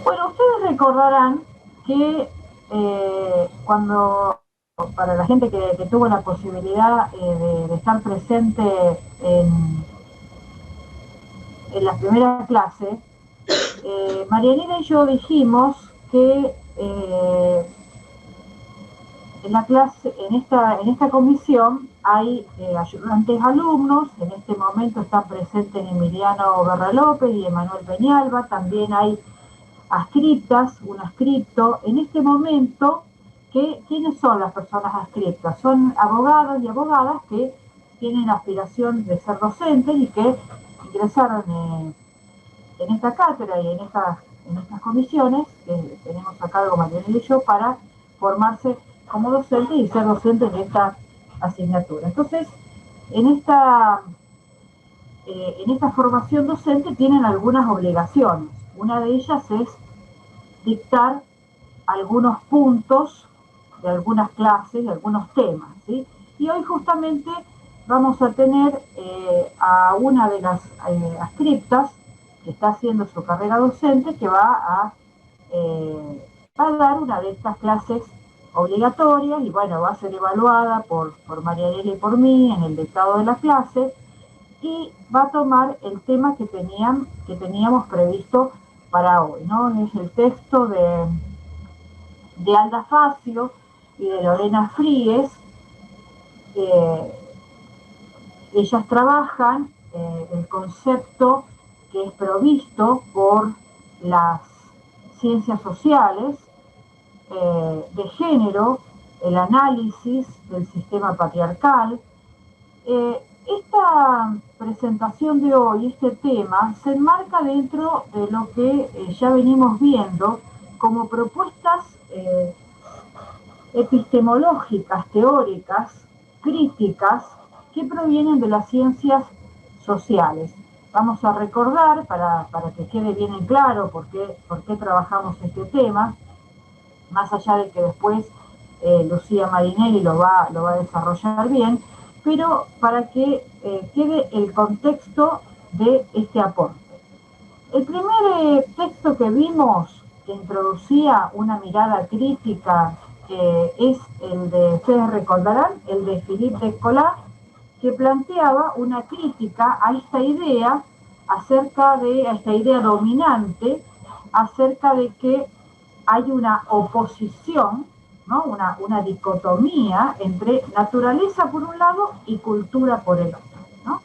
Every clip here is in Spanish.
Bueno, ustedes recordarán que cuando, para la gente que tuvo la posibilidad de estar presente en, en la primera clase, Marianela y yo dijimos que en la clase, en esta comisión hay ayudantes alumnos. En este momento están presentes Emiliano Berra López y Emanuel Peñalba. También hay adscriptas, un adscripto. En este momento, ¿quiénes son las personas adscriptas? Son abogados y abogadas que tienen aspiración de ser docentes y que ingresaron en esta cátedra y en estas comisiones que tenemos a cargo Marianela y yo para formarse como docente y ser docente en esta asignatura. Entonces, en esta, en esta formación docente tienen algunas obligaciones. Una de ellas es dictar algunos puntos de algunas clases, de algunos temas, ¿sí? Y hoy justamente vamos a tener a una de las adscriptas que está haciendo su carrera docente, que va a dar una de estas clases obligatorias y bueno, va a ser evaluada por Marianela y por mí en el dictado de la clase, y va a tomar el tema que teníamos previsto para hoy, ¿no? Es el texto de Alda Facio y de Lorena Fríes. eh, Ellas trabajan el concepto que es provisto por las ciencias sociales de género, el análisis del sistema patriarcal. Esta presentación de hoy, este tema, se enmarca dentro de lo que ya venimos viendo como propuestas epistemológicas, teóricas, críticas, que provienen de las ciencias sociales. Vamos a recordar, para que quede bien en claro por qué trabajamos este tema, más allá de que después Lucía Marinelli lo va a desarrollar bien, pero para que quede el contexto de este aporte. El primer texto que vimos, que introducía una mirada crítica, es el de, ustedes recordarán, el de Philippe Descola, que planteaba una crítica a esta idea, a esta idea dominante, acerca de que hay una oposición, ¿no? una dicotomía entre naturaleza por un lado y cultura por el otro, ¿no?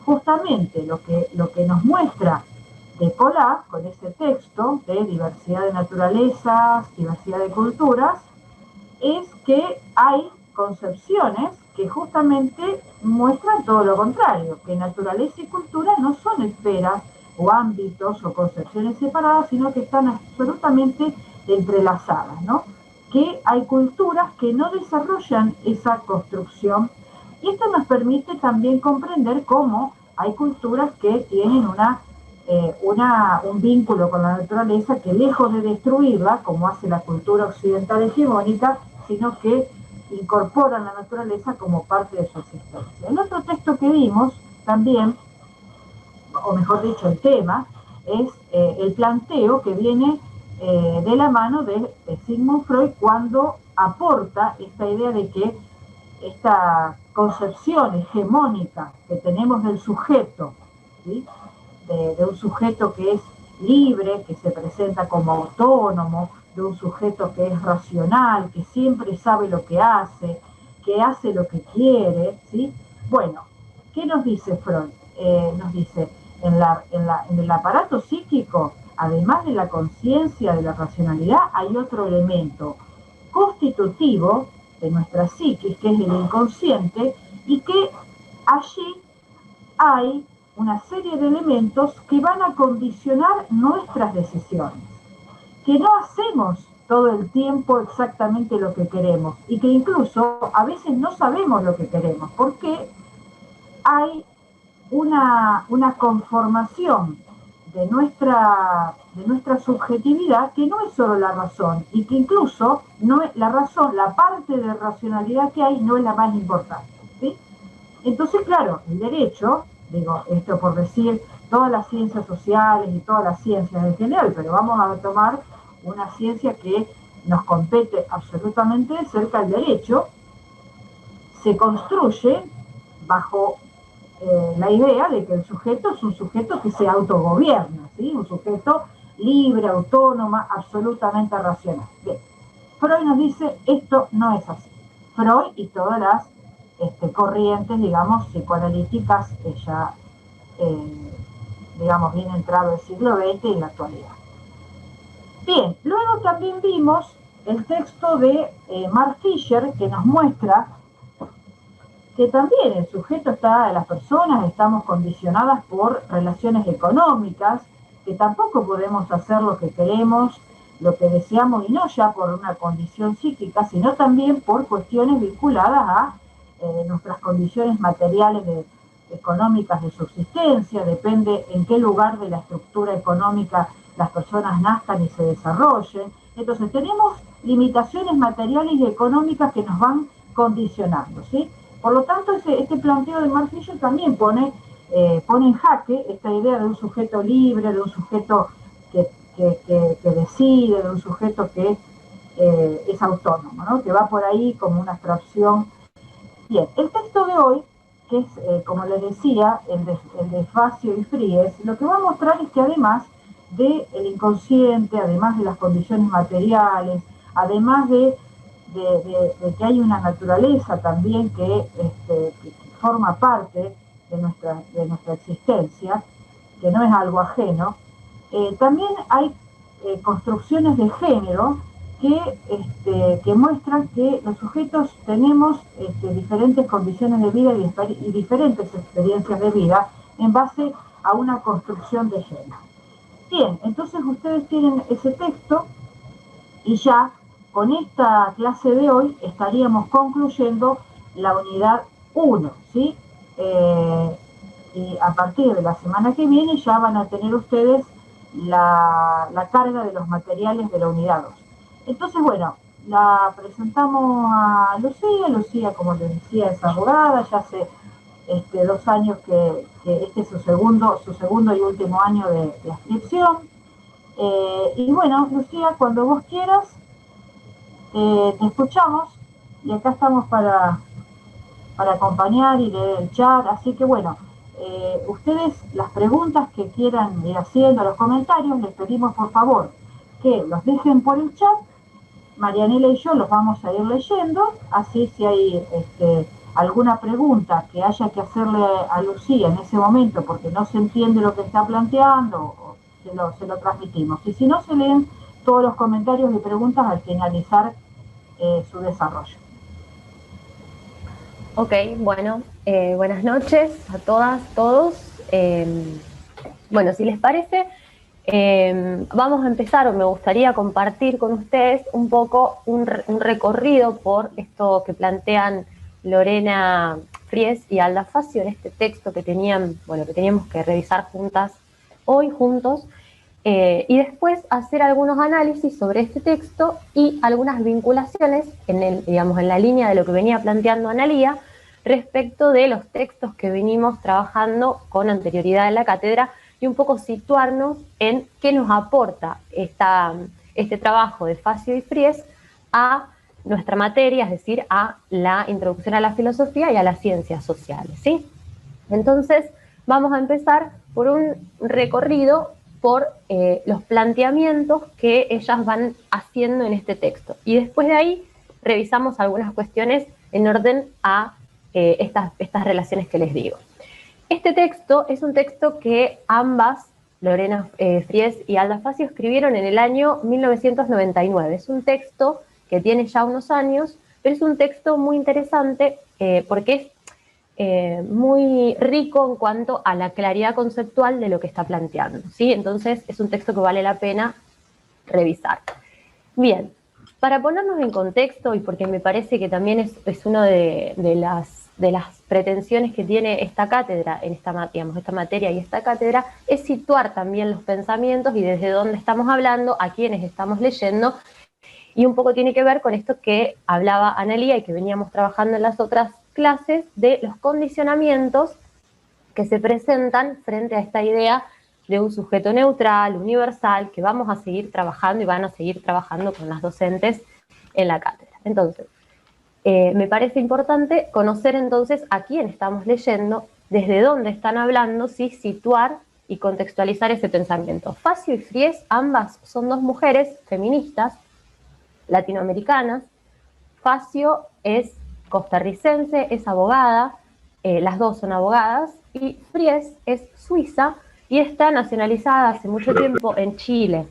Justamente lo que nos muestra de Polak con ese texto de diversidad de naturalezas, diversidad de culturas, es que hay concepciones que justamente muestran todo lo contrario, que naturaleza y cultura no son esferas o ámbitos o concepciones separadas, sino que están absolutamente entrelazadas, ¿no? Que hay culturas que no desarrollan esa construcción, y esto nos permite también comprender cómo hay culturas que tienen un vínculo con la naturaleza que, lejos de destruirla, como hace la cultura occidental hegemónica, sino que incorporan la naturaleza como parte de su existencia. El otro texto que vimos también, o mejor dicho, el tema, es el planteo que viene de la mano de Sigmund Freud, cuando aporta esta idea de que esta concepción hegemónica que tenemos del sujeto, ¿sí? de un sujeto que es libre, que se presenta como autónomo, de un sujeto que es racional, que siempre sabe lo que hace lo que quiere, ¿sí? Bueno, ¿qué nos dice Freud? Nos dice, en el aparato psíquico, además de la conciencia, de la racionalidad, hay otro elemento constitutivo de nuestra psiquis, que es el inconsciente, y que allí hay una serie de elementos que van a condicionar nuestras decisiones, que no hacemos todo el tiempo exactamente lo que queremos y que incluso a veces no sabemos lo que queremos, porque hay una conformación de nuestra subjetividad que no es solo la razón, y que incluso no es la razón, la parte de racionalidad que hay no es la más importante, ¿sí? Entonces, claro, el derecho, digo esto por decir todas las ciencias sociales y todas las ciencias en general, pero vamos a tomar una ciencia que nos compete absolutamente de cerca, el derecho, se construye bajo la idea de que el sujeto es un sujeto que se autogobierna, ¿sí? Un sujeto libre, autónomo, absolutamente racional. Bien. Freud nos dice, esto no es así. Freud y todas las corrientes, digamos, psicoanalíticas que ya, digamos, bien entrado el siglo XX y en la actualidad. Bien, luego también vimos el texto de Mark Fisher, que nos muestra que también el sujeto está, las personas estamos condicionadas por relaciones económicas, que tampoco podemos hacer lo que queremos, lo que deseamos, y no ya por una condición psíquica, sino también por cuestiones vinculadas a nuestras condiciones materiales económicas de subsistencia, depende en qué lugar de la estructura económica las personas nazcan y se desarrollen. Entonces tenemos limitaciones materiales y económicas que nos van condicionando, ¿sí? Por lo tanto, este planteo de Mark Fisher también pone en jaque esta idea de un sujeto libre, de un sujeto que decide, de un sujeto que es autónomo, ¿no? Que va por ahí como una abstracción. Bien, el texto de hoy, que es, como les decía, el de Facio y Fries, lo que va a mostrar es que además del inconsciente, además de las condiciones materiales, además de que hay una naturaleza también que forma parte de nuestra existencia, que no es algo ajeno, también hay construcciones de género que muestran que los sujetos tenemos diferentes condiciones de vida y diferentes experiencias de vida en base a una construcción de género. Bien, entonces ustedes tienen ese texto y ya con esta clase de hoy estaríamos concluyendo la unidad 1, ¿sí? Y a partir de la semana que viene ya van a tener ustedes la carga de los materiales de la unidad 2. Entonces, bueno, la presentamos a Lucía. Lucía, como les decía, es abogada, ya hace 2 años que este es su segundo y último año de inscripción. Y bueno, Lucía, cuando vos quieras, te escuchamos y acá estamos para acompañar y leer el chat. Así que bueno, ustedes las preguntas que quieran ir haciendo, los comentarios, les pedimos por favor que los dejen por el chat. Marianela y yo los vamos a ir leyendo, así si hay alguna pregunta que haya que hacerle a Lucía en ese momento porque no se entiende lo que está planteando, se lo transmitimos. Y si no, se leen todos los comentarios y preguntas al finalizar su desarrollo. Ok, bueno, buenas noches a todas, todos. Bueno, si les parece, vamos a empezar, o me gustaría compartir con ustedes un poco un recorrido por esto que plantean Lorena Fries y Alda Facio en este texto que teníamos que revisar juntas hoy, juntos, y después hacer algunos análisis sobre este texto y algunas vinculaciones en la línea de lo que venía planteando Analía respecto de los textos que venimos trabajando con anterioridad en la cátedra y un poco situarnos en qué nos aporta este trabajo de Facio y Fries a nuestra materia, es decir, a la introducción a la filosofía y a las ciencias sociales, ¿sí? Entonces, vamos a empezar por un recorrido por los planteamientos que ellas van haciendo en este texto. Y después de ahí revisamos algunas cuestiones en orden a estas relaciones que les digo. Este texto es un texto que ambas, Lorena Fries y Alda Facio, escribieron en el año 1999. Es un texto que tiene ya unos años, pero es un texto muy interesante porque es muy rico en cuanto a la claridad conceptual de lo que está planteando, ¿sí? Entonces es un texto que vale la pena revisar. Bien, para ponernos en contexto y porque me parece que también es una de las pretensiones que tiene esta cátedra, en esta materia y esta cátedra, es situar también los pensamientos y desde dónde estamos hablando, a quiénes estamos leyendo, y un poco tiene que ver con esto que hablaba Analía y que veníamos trabajando en las otras clases de los condicionamientos que se presentan frente a esta idea de un sujeto neutral, universal, que vamos a seguir trabajando y van a seguir trabajando con las docentes en la cátedra. Entonces, me parece importante conocer entonces a quién estamos leyendo, desde dónde están hablando, ¿sí? Situar y contextualizar ese pensamiento. Facio y Fries, ambas son dos mujeres feministas latinoamericanas. Facio es costarricense, es abogada, las dos son abogadas, y Fries es suiza y está nacionalizada hace mucho tiempo en Chile.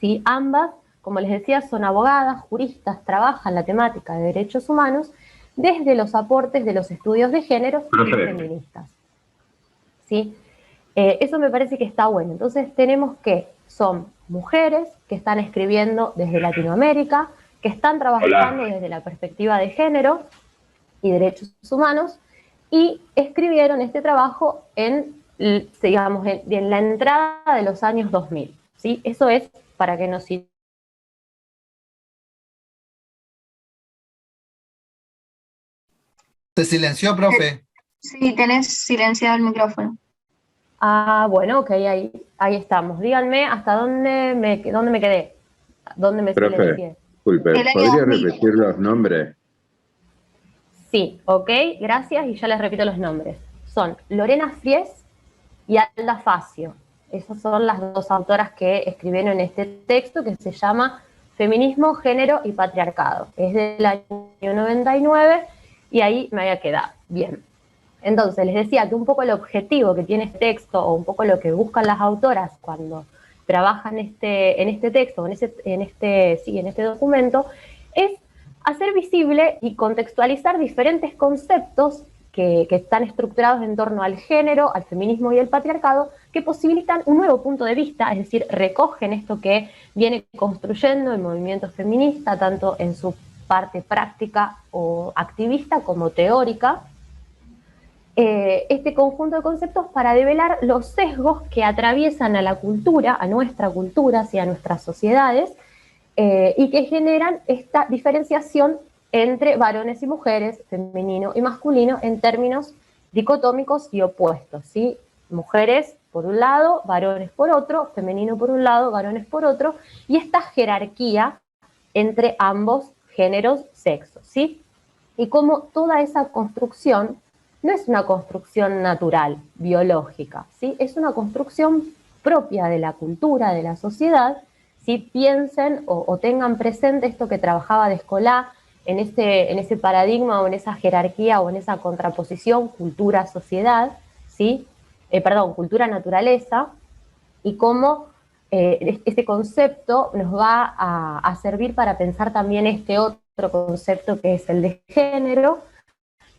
¿Sí? Ambas, como les decía, son abogadas, juristas, trabajan la temática de derechos humanos desde los aportes de los estudios de género y feministas. ¿Sí? Eso me parece que está bueno. Entonces tenemos que son mujeres que están escribiendo desde Latinoamérica, que están trabajando desde la perspectiva de género y derechos humanos, y escribieron este trabajo digamos, en la entrada de los años 2000. ¿Sí? Eso es para que nos... Se silenció, profe. Sí, tenés silenciado el micrófono. Ah, bueno, ok, ahí estamos. Díganme hasta dónde me quedé, dónde me silencié. Disculpe, ¿podría repetir los nombres? Sí, ok, gracias, y ya les repito los nombres. Son Lorena Fries y Alda Facio. Esas son las dos autoras que escribieron en este texto que se llama Feminismo, Género y Patriarcado. Es del año 99 y ahí me había quedado. Bien. Entonces, les decía que un poco el objetivo que tiene este texto, o un poco lo que buscan las autoras cuando trabajan en este texto, en este documento, es hacer visible y contextualizar diferentes conceptos que están estructurados en torno al género, al feminismo y al patriarcado, que posibilitan un nuevo punto de vista, es decir, recogen esto que viene construyendo el movimiento feminista, tanto en su parte práctica o activista como teórica, este conjunto de conceptos para develar los sesgos que atraviesan a la cultura, a nuestra cultura, hacia nuestras sociedades, y que generan esta diferenciación entre varones y mujeres, femenino y masculino, en términos dicotómicos y opuestos, ¿sí? Mujeres por un lado, varones por otro, femenino por un lado, varones por otro, y esta jerarquía entre ambos géneros, sexos, ¿sí? Y como toda esa construcción no es una construcción natural, biológica, ¿sí? Es una construcción propia de la cultura, de la sociedad. Si piensen o tengan presente esto que trabajaba Descolá en ese paradigma o en esa jerarquía o en esa contraposición cultura-sociedad, ¿sí? Cultura-naturaleza, y cómo este concepto nos va a servir para pensar también este otro concepto que es el de género,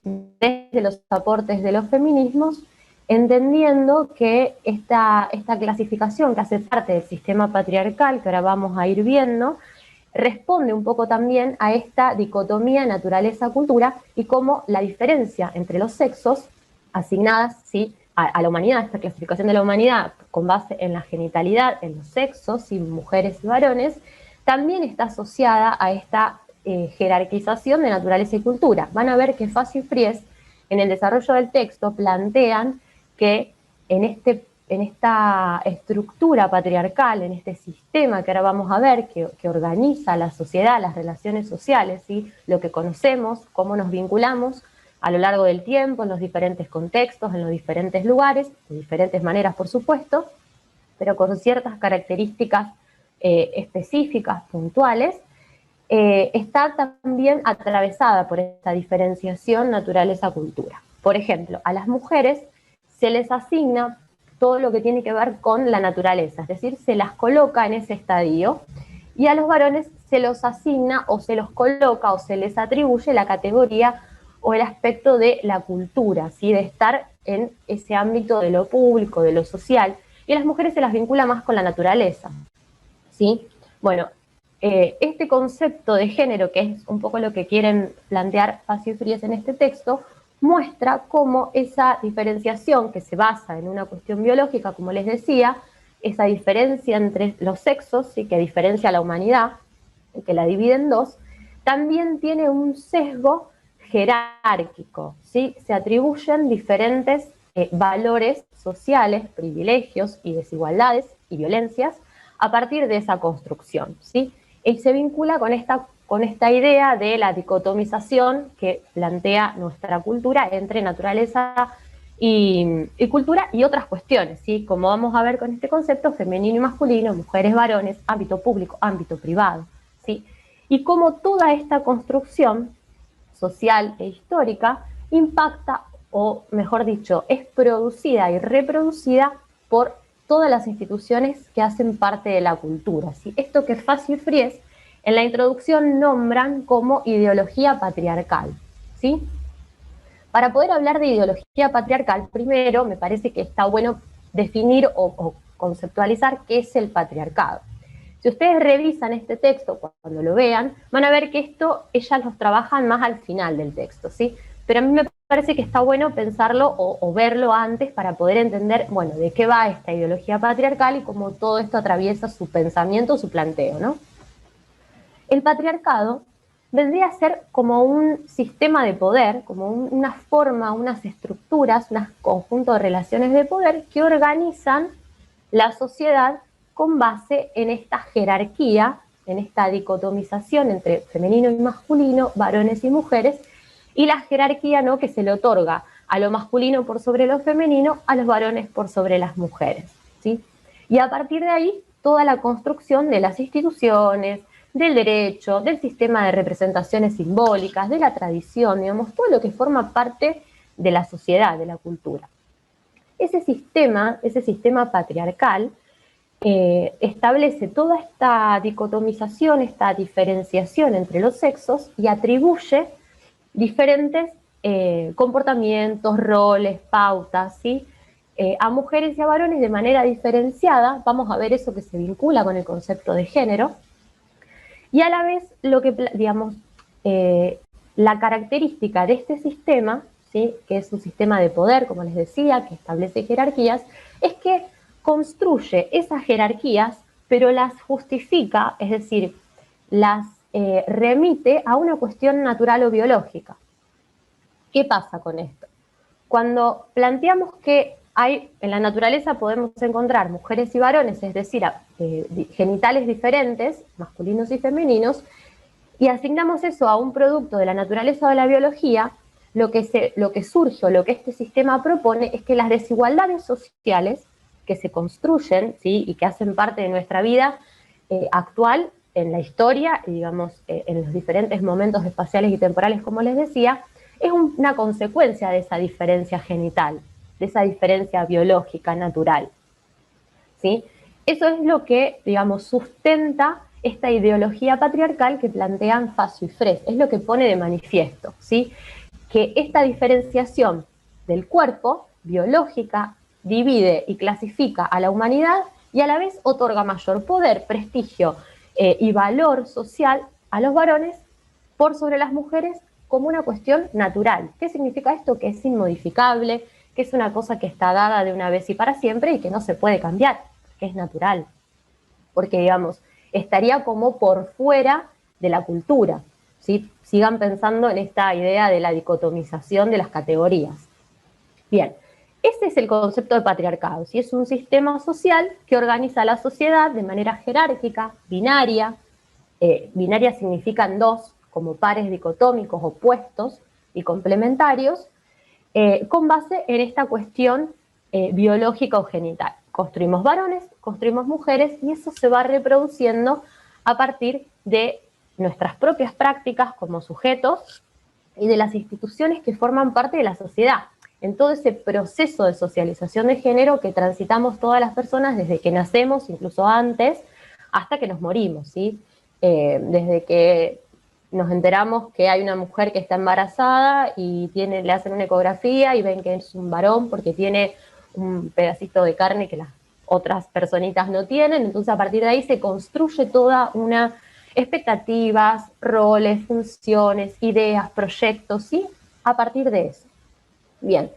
desde los aportes de los feminismos, entendiendo que esta clasificación que hace parte del sistema patriarcal, que ahora vamos a ir viendo, responde un poco también a esta dicotomía naturaleza-cultura y cómo la diferencia entre los sexos asignadas, ¿sí?, a la humanidad, esta clasificación de la humanidad con base en la genitalidad, en los sexos, ¿sí?, mujeres y varones, también está asociada a esta jerarquización de naturaleza y cultura. Van a ver que Facio y Fries, en el desarrollo del texto, plantean que en esta estructura patriarcal, en este sistema que ahora vamos a ver, que organiza la sociedad, las relaciones sociales, ¿sí?, lo que conocemos, cómo nos vinculamos a lo largo del tiempo, en los diferentes contextos, en los diferentes lugares, de diferentes maneras, por supuesto, pero con ciertas características específicas, puntuales, está también atravesada por esta diferenciación naturaleza-cultura. Por ejemplo, a las mujeres se les asigna todo lo que tiene que ver con la naturaleza, es decir, se las coloca en ese estadio, y a los varones se los asigna o se los coloca o se les atribuye la categoría o el aspecto de la cultura, ¿sí?, de estar en ese ámbito de lo público, de lo social, y a las mujeres se las vincula más con la naturaleza, ¿sí? Bueno, este concepto de género, que es un poco lo que quieren plantear Facio y Fries en este texto, muestra cómo esa diferenciación que se basa en una cuestión biológica, como les decía, esa diferencia entre los sexos, ¿sí?, que diferencia a la humanidad, que la divide en dos, también tiene un sesgo jerárquico, ¿sí? Se atribuyen diferentes valores sociales, privilegios y desigualdades y violencias a partir de esa construcción, ¿sí? Y se vincula con esta idea de la dicotomización que plantea nuestra cultura entre naturaleza y cultura y otras cuestiones, ¿sí? Como vamos a ver con este concepto, femenino y masculino, mujeres, varones, ámbito público, ámbito privado, ¿sí? Y cómo toda esta construcción social e histórica impacta, o mejor dicho, es producida y reproducida por todas las instituciones que hacen parte de la cultura, ¿sí? Esto que Facio y Fries en la introducción nombran como ideología patriarcal, ¿sí? Para poder hablar de ideología patriarcal, primero me parece que está bueno definir o conceptualizar qué es el patriarcado. Si ustedes revisan este texto, cuando lo vean, van a ver que esto ellas los trabajan más al final del texto, ¿sí? Pero a mí me parece que está bueno pensarlo o verlo antes para poder entender, bueno, de qué va esta ideología patriarcal y cómo todo esto atraviesa su pensamiento, su planteo, ¿no? El patriarcado vendría a ser como un sistema de poder, como una forma, unas estructuras, un conjunto de relaciones de poder que organizan la sociedad con base en esta jerarquía, en esta dicotomización entre femenino y masculino, varones y mujeres, y la jerarquía, ¿no?, que se le otorga a lo masculino por sobre lo femenino, a los varones por sobre las mujeres, ¿sí? Y a partir de ahí, toda la construcción de las instituciones, del derecho, del sistema de representaciones simbólicas, de la tradición, digamos, todo lo que forma parte de la sociedad, de la cultura. Ese sistema patriarcal establece toda esta dicotomización, esta diferenciación entre los sexos y atribuye diferentes comportamientos, roles, pautas, ¿sí? A mujeres y a varones de manera diferenciada. Vamos a ver eso que se vincula con el concepto de género. Y a la vez, lo que, digamos, la característica de este sistema, ¿sí?, que es un sistema de poder, como les decía, que establece jerarquías, es que construye esas jerarquías, pero las justifica, es decir, las remite a una cuestión natural o biológica. ¿Qué pasa con esto? Cuando planteamos que en la naturaleza podemos encontrar mujeres y varones, es decir, genitales diferentes, masculinos y femeninos, y asignamos eso a un producto de la naturaleza o de la biología, lo que surge o lo que este sistema propone es que las desigualdades sociales que se construyen, ¿sí?, y que hacen parte de nuestra vida actual, en la historia, y digamos, en los diferentes momentos espaciales y temporales, como les decía, es una consecuencia de esa diferencia genital, de esa diferencia biológica, natural, ¿sí? Eso es lo que, digamos, sustenta esta ideología patriarcal que plantean Facio y Fries, es lo que pone de manifiesto, ¿sí?, que esta diferenciación del cuerpo, biológica, divide y clasifica a la humanidad y a la vez otorga mayor poder, prestigio y valor social a los varones por sobre las mujeres como una cuestión natural. ¿Qué significa esto? Que es inmodificable, que es una cosa que está dada de una vez y para siempre y que no se puede cambiar, que es natural. Porque, digamos, estaría como por fuera de la cultura, ¿sí? Sigan pensando en esta idea de la dicotomización de las categorías. Bien, ese es el concepto de patriarcado, ¿sí? Es un sistema social que organiza la sociedad de manera jerárquica, binaria. Binaria significan dos, como pares dicotómicos, opuestos y complementarios, con base en esta cuestión biológica o genital. Construimos varones, construimos mujeres, y eso se va reproduciendo a partir de nuestras propias prácticas como sujetos y de las instituciones que forman parte de la sociedad, en todo ese proceso de socialización de género que transitamos todas las personas desde que nacemos, incluso antes, hasta que nos morimos, ¿sí? Desde que nos enteramos que hay una mujer que está embarazada y le hacen una ecografía y ven que es un varón porque tiene un pedacito de carne que las otras personitas no tienen, entonces a partir de ahí se construye toda una expectativas, roles, funciones, ideas, proyectos, ¿sí? A partir de eso. Bien,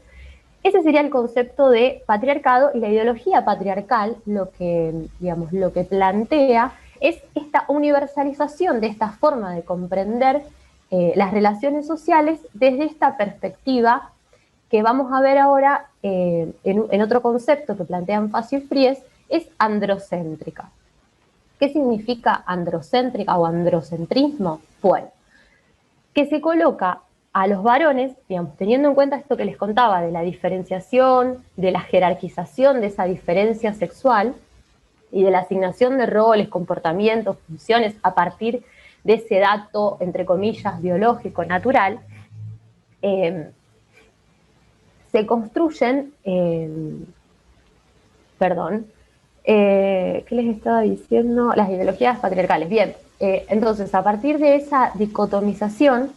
ese sería el concepto de patriarcado, y la ideología patriarcal lo que plantea es esta universalización de esta forma de comprender las relaciones sociales desde esta perspectiva que vamos a ver ahora en otro concepto que plantean Facio y Fries, es androcéntrica. ¿Qué significa androcéntrica o androcentrismo? Bueno, que se coloca a los varones, digamos, teniendo en cuenta esto que les contaba de la diferenciación, de la jerarquización de esa diferencia sexual y de la asignación de roles, comportamientos, funciones a partir de ese dato, entre comillas, biológico, natural, se construyen, ¿qué les estaba diciendo? Las ideologías patriarcales. Bien, entonces a partir de esa dicotomización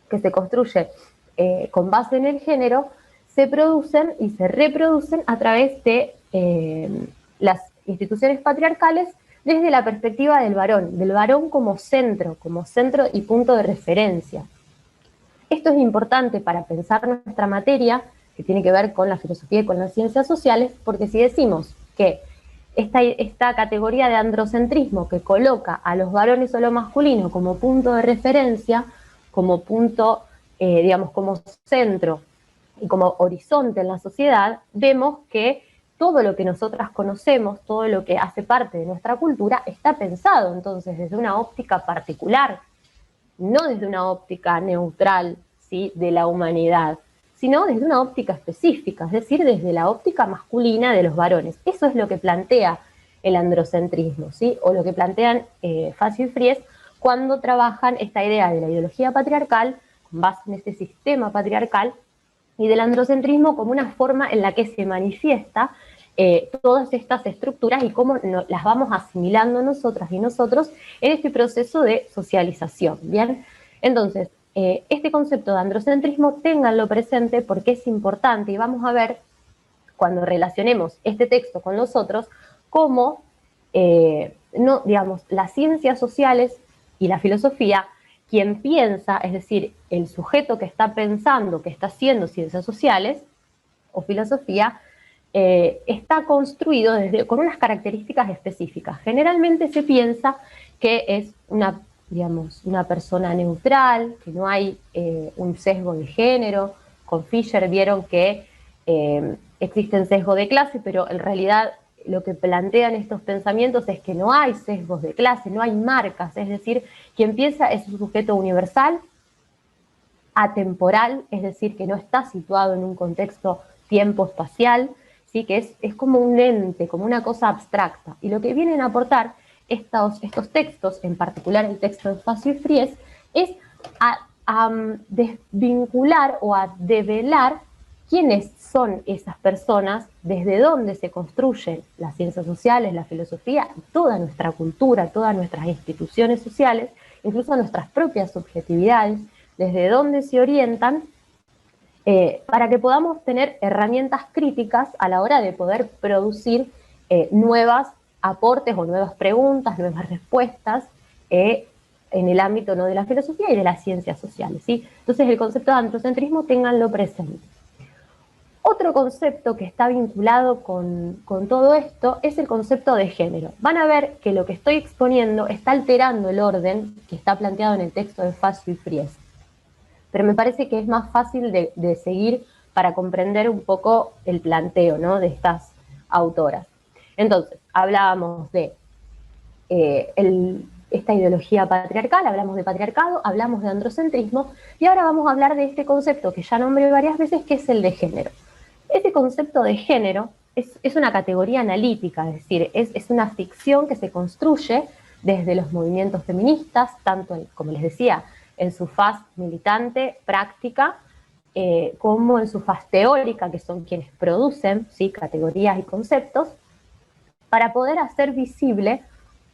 que se construye con base en el género, se producen y se reproducen a través de las instituciones patriarcales desde la perspectiva del varón como centro y punto de referencia. Esto es importante para pensar nuestra materia, que tiene que ver con la filosofía y con las ciencias sociales, porque si decimos que esta categoría de androcentrismo que coloca a los varones o lo masculino como punto de referencia, como punto, digamos, como centro y como horizonte en la sociedad, vemos que todo lo que nosotras conocemos, todo lo que hace parte de nuestra cultura, está pensado entonces desde una óptica particular, no desde una óptica neutral, ¿sí?, de la humanidad, sino desde una óptica específica, es decir, desde la óptica masculina de los varones. Eso es lo que plantea el androcentrismo, ¿sí?, o lo que plantean Facio y Fries cuando trabajan esta idea de la ideología patriarcal, con base en este sistema patriarcal, y del androcentrismo como una forma en la que se manifiesta todas estas estructuras y cómo las vamos asimilando nosotras y nosotros en este proceso de socialización, ¿bien? Entonces, este concepto de androcentrismo ténganlo presente porque es importante y vamos a ver, cuando relacionemos este texto con los otros, cómo, digamos, las ciencias sociales y la filosofía, quien piensa, es decir, el sujeto que está pensando, que está haciendo ciencias sociales o filosofía, está construido con unas características específicas. Generalmente se piensa que es una persona neutral, que no hay un sesgo de género. Con Fisher vieron que existen sesgos de clase, pero en realidad lo que plantean estos pensamientos es que no hay sesgos de clase, no hay marcas, es decir, quien piensa es un sujeto universal, atemporal, es decir, que no está situado en un contexto tiempo-espacial, ¿sí?, que es como un ente, como una cosa abstracta. Y lo que vienen a aportar estos textos, en particular el texto de Facio y Fries, es a desvincular o a develar quiénes son esas personas, desde dónde se construyen las ciencias sociales, la filosofía, toda nuestra cultura, todas nuestras instituciones sociales, incluso nuestras propias subjetividades, desde dónde se orientan, para que podamos tener herramientas críticas a la hora de poder producir nuevos aportes o nuevas preguntas, nuevas respuestas en el ámbito, ¿no?, de la filosofía y de las ciencias sociales, ¿sí? Entonces el concepto de androcentrismo ténganlo presente. Otro concepto que está vinculado con todo esto es el concepto de género. Van a ver que lo que estoy exponiendo está alterando el orden que está planteado en el texto de Facio y Fries. Pero me parece que es más fácil de seguir para comprender un poco el planteo, ¿no?, de estas autoras. Entonces, hablábamos de esta ideología patriarcal, hablamos de patriarcado, hablamos de androcentrismo, y ahora vamos a hablar de este concepto que ya nombré varias veces, que es el de género. Este concepto de género es una categoría analítica, es decir, es una ficción que se construye desde los movimientos feministas, tanto, como les decía, en su faz militante, práctica, como en su faz teórica, que son quienes producen, ¿sí?, categorías y conceptos, para poder hacer visible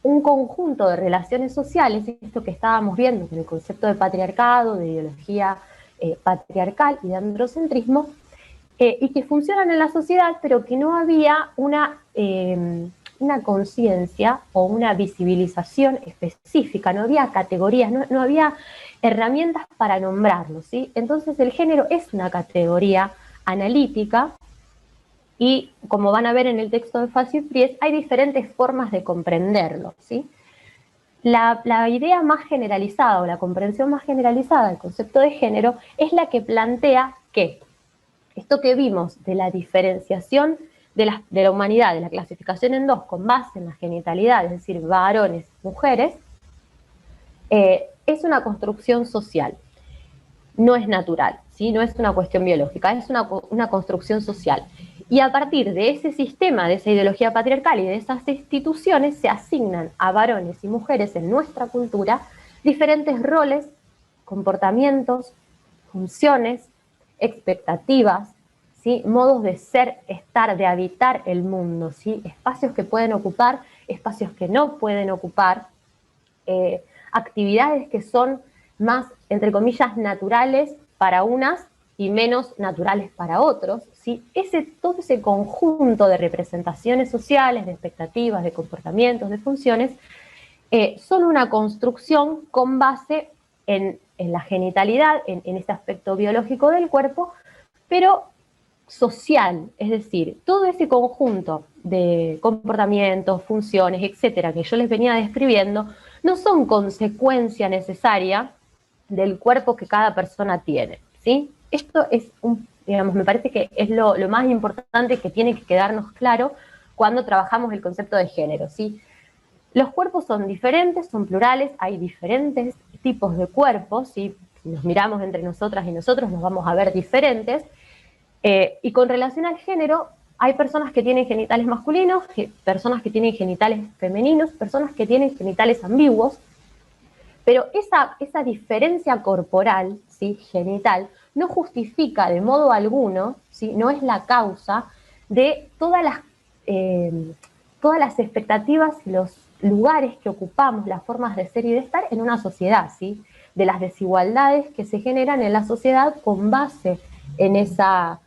un conjunto de relaciones sociales, esto que estábamos viendo con el concepto de patriarcado, de ideología patriarcal y de androcentrismo, y que funcionan en la sociedad, pero que no había una conciencia o una visibilización específica, no había categorías, no había herramientas para nombrarlos, ¿sí? Entonces el género es una categoría analítica y, como van a ver en el texto de Facio y Fries, hay diferentes formas de comprenderlo, ¿sí? La idea más generalizada o la comprensión más generalizada del concepto de género es la que plantea que esto que vimos de la diferenciación de la humanidad, de la clasificación en dos con base en la genitalidad, es decir, varones, mujeres, es una construcción social, no es natural, ¿sí? No es una cuestión biológica, es una construcción social. Y a partir de ese sistema, de esa ideología patriarcal y de esas instituciones, se asignan a varones y mujeres en nuestra cultura diferentes roles, comportamientos, funciones, expectativas, ¿sí? Modos de ser, estar, de habitar el mundo, ¿sí? Espacios que pueden ocupar, espacios que no pueden ocupar, actividades que son más, entre comillas, naturales para unas y menos naturales para otros, ¿sí? Todo ese conjunto de representaciones sociales, de expectativas, de comportamientos, de funciones, son una construcción con base en la genitalidad, en este aspecto biológico del cuerpo, pero social, es decir, todo ese conjunto de comportamientos, funciones, etcétera, que yo les venía describiendo, no son consecuencia necesaria del cuerpo que cada persona tiene, ¿sí? Esto es digamos, me parece que es lo más importante que tiene que quedarnos claro cuando trabajamos el concepto de género, ¿sí? Los cuerpos son diferentes, son plurales, hay diferentes tipos de cuerpos, ¿sí? Si nos miramos entre nosotras y nosotros nos vamos a ver diferentes, y con relación al género, hay personas que tienen genitales masculinos, personas que tienen genitales femeninos, personas que tienen genitales ambiguos, pero esa diferencia corporal, ¿sí? Genital, no justifica de modo alguno, ¿sí? No es la causa de todas las expectativas y los lugares que ocupamos, las formas de ser y de estar en una sociedad, ¿sí? De las desigualdades que se generan en la sociedad con base en esa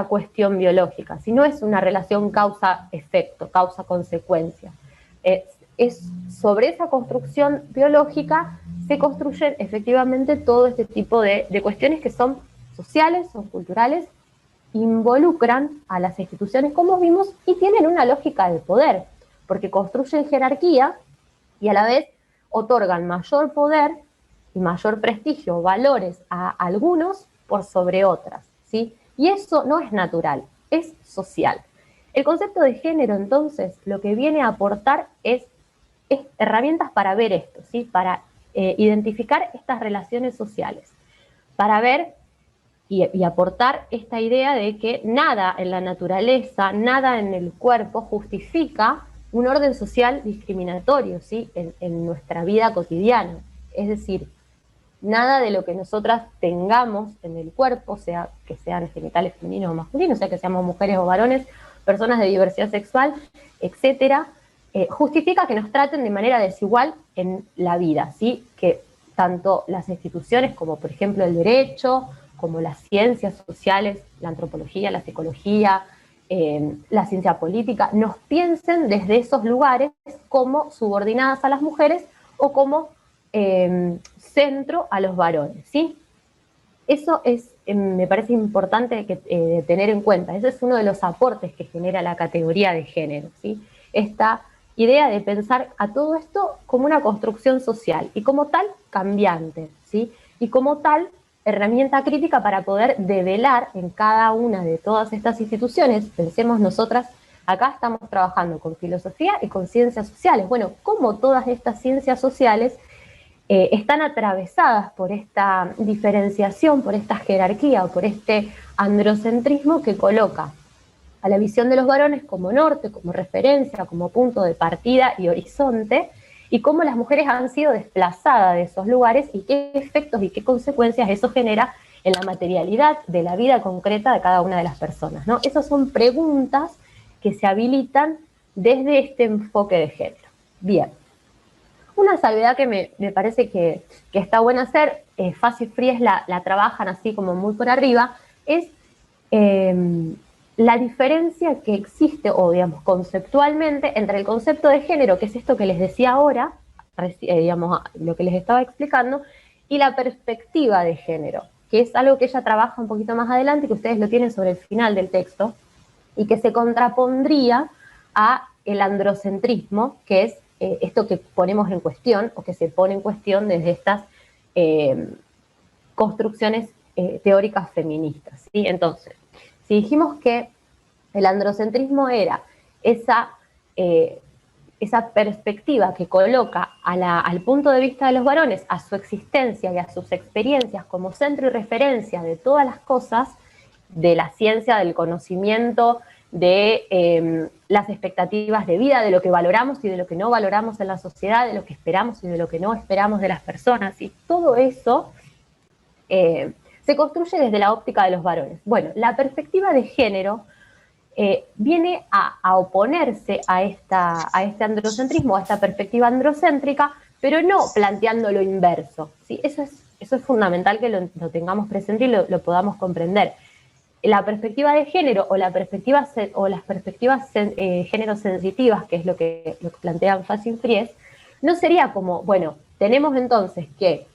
cuestión biológica, si no es una relación causa-efecto, causa-consecuencia. Es sobre esa construcción biológica se construyen efectivamente todo este tipo de cuestiones que son sociales, son culturales, involucran a las instituciones, como vimos, y tienen una lógica de poder, porque construyen jerarquía y a la vez otorgan mayor poder y mayor prestigio, valores a algunos por sobre otras, ¿sí? Y eso no es natural, es social. El concepto de género, entonces, lo que viene a aportar es herramientas para ver esto, ¿sí? Para identificar estas relaciones sociales, para ver y aportar esta idea de que nada en la naturaleza, nada en el cuerpo justifica un orden social discriminatorio, ¿sí? En nuestra vida cotidiana. Es decir, nada de lo que nosotras tengamos en el cuerpo, sea que sean genitales femeninos o masculinos, sea que seamos mujeres o varones, personas de diversidad sexual, etcétera, justifica que nos traten de manera desigual en la vida, ¿sí? Que tanto las instituciones como, por ejemplo, el derecho, como las ciencias sociales, la antropología, la psicología, la ciencia política, nos piensen desde esos lugares como subordinadas a las mujeres o como centro a los varones, ¿sí? Eso es, me parece importante tener en cuenta. Ese es uno de los aportes que genera la categoría de género, ¿sí? Esta idea de pensar a todo esto como una construcción social y como tal cambiante, ¿sí? Y como tal herramienta crítica para poder develar en cada una de todas estas instituciones. Pensemos nosotras, acá estamos trabajando con filosofía y con ciencias sociales. Bueno, como todas estas ciencias sociales están atravesadas por esta diferenciación, por esta jerarquía o por este androcentrismo que coloca a la visión de los varones como norte, como referencia, como punto de partida y horizonte, y cómo las mujeres han sido desplazadas de esos lugares y qué efectos y qué consecuencias eso genera en la materialidad de la vida concreta de cada una de las personas, ¿no? Esas son preguntas que se habilitan desde este enfoque de género. Bien. Una salvedad que me parece que está buena hacer, Faz y Fries la trabajan así como muy por arriba, es la diferencia que existe, o digamos, conceptualmente, entre el concepto de género, que es esto que les decía ahora, digamos, lo que les estaba explicando, y la perspectiva de género, que es algo que ella trabaja un poquito más adelante, que ustedes lo tienen sobre el final del texto, y que se contrapondría a el androcentrismo, que es esto que ponemos en cuestión, o que se pone en cuestión desde estas construcciones teóricas feministas, ¿sí? Entonces, Si dijimos que el androcentrismo era esa perspectiva que coloca al punto de vista de los varones, a su existencia y a sus experiencias como centro y referencia de todas las cosas, de la ciencia, del conocimiento, de las expectativas de vida, de lo que valoramos y de lo que no valoramos en la sociedad, de lo que esperamos y de lo que no esperamos de las personas, y todo eso se construye desde la óptica de los varones. Bueno, la perspectiva de género viene a oponerse a este androcentrismo, a esta perspectiva androcéntrica, pero no planteando lo inverso, ¿sí? Eso es fundamental que lo tengamos presente y lo podamos comprender. La perspectiva de género o las perspectivas género sensitivas, que es lo que plantean Fassi y Fries, no sería como, bueno, tenemos entonces que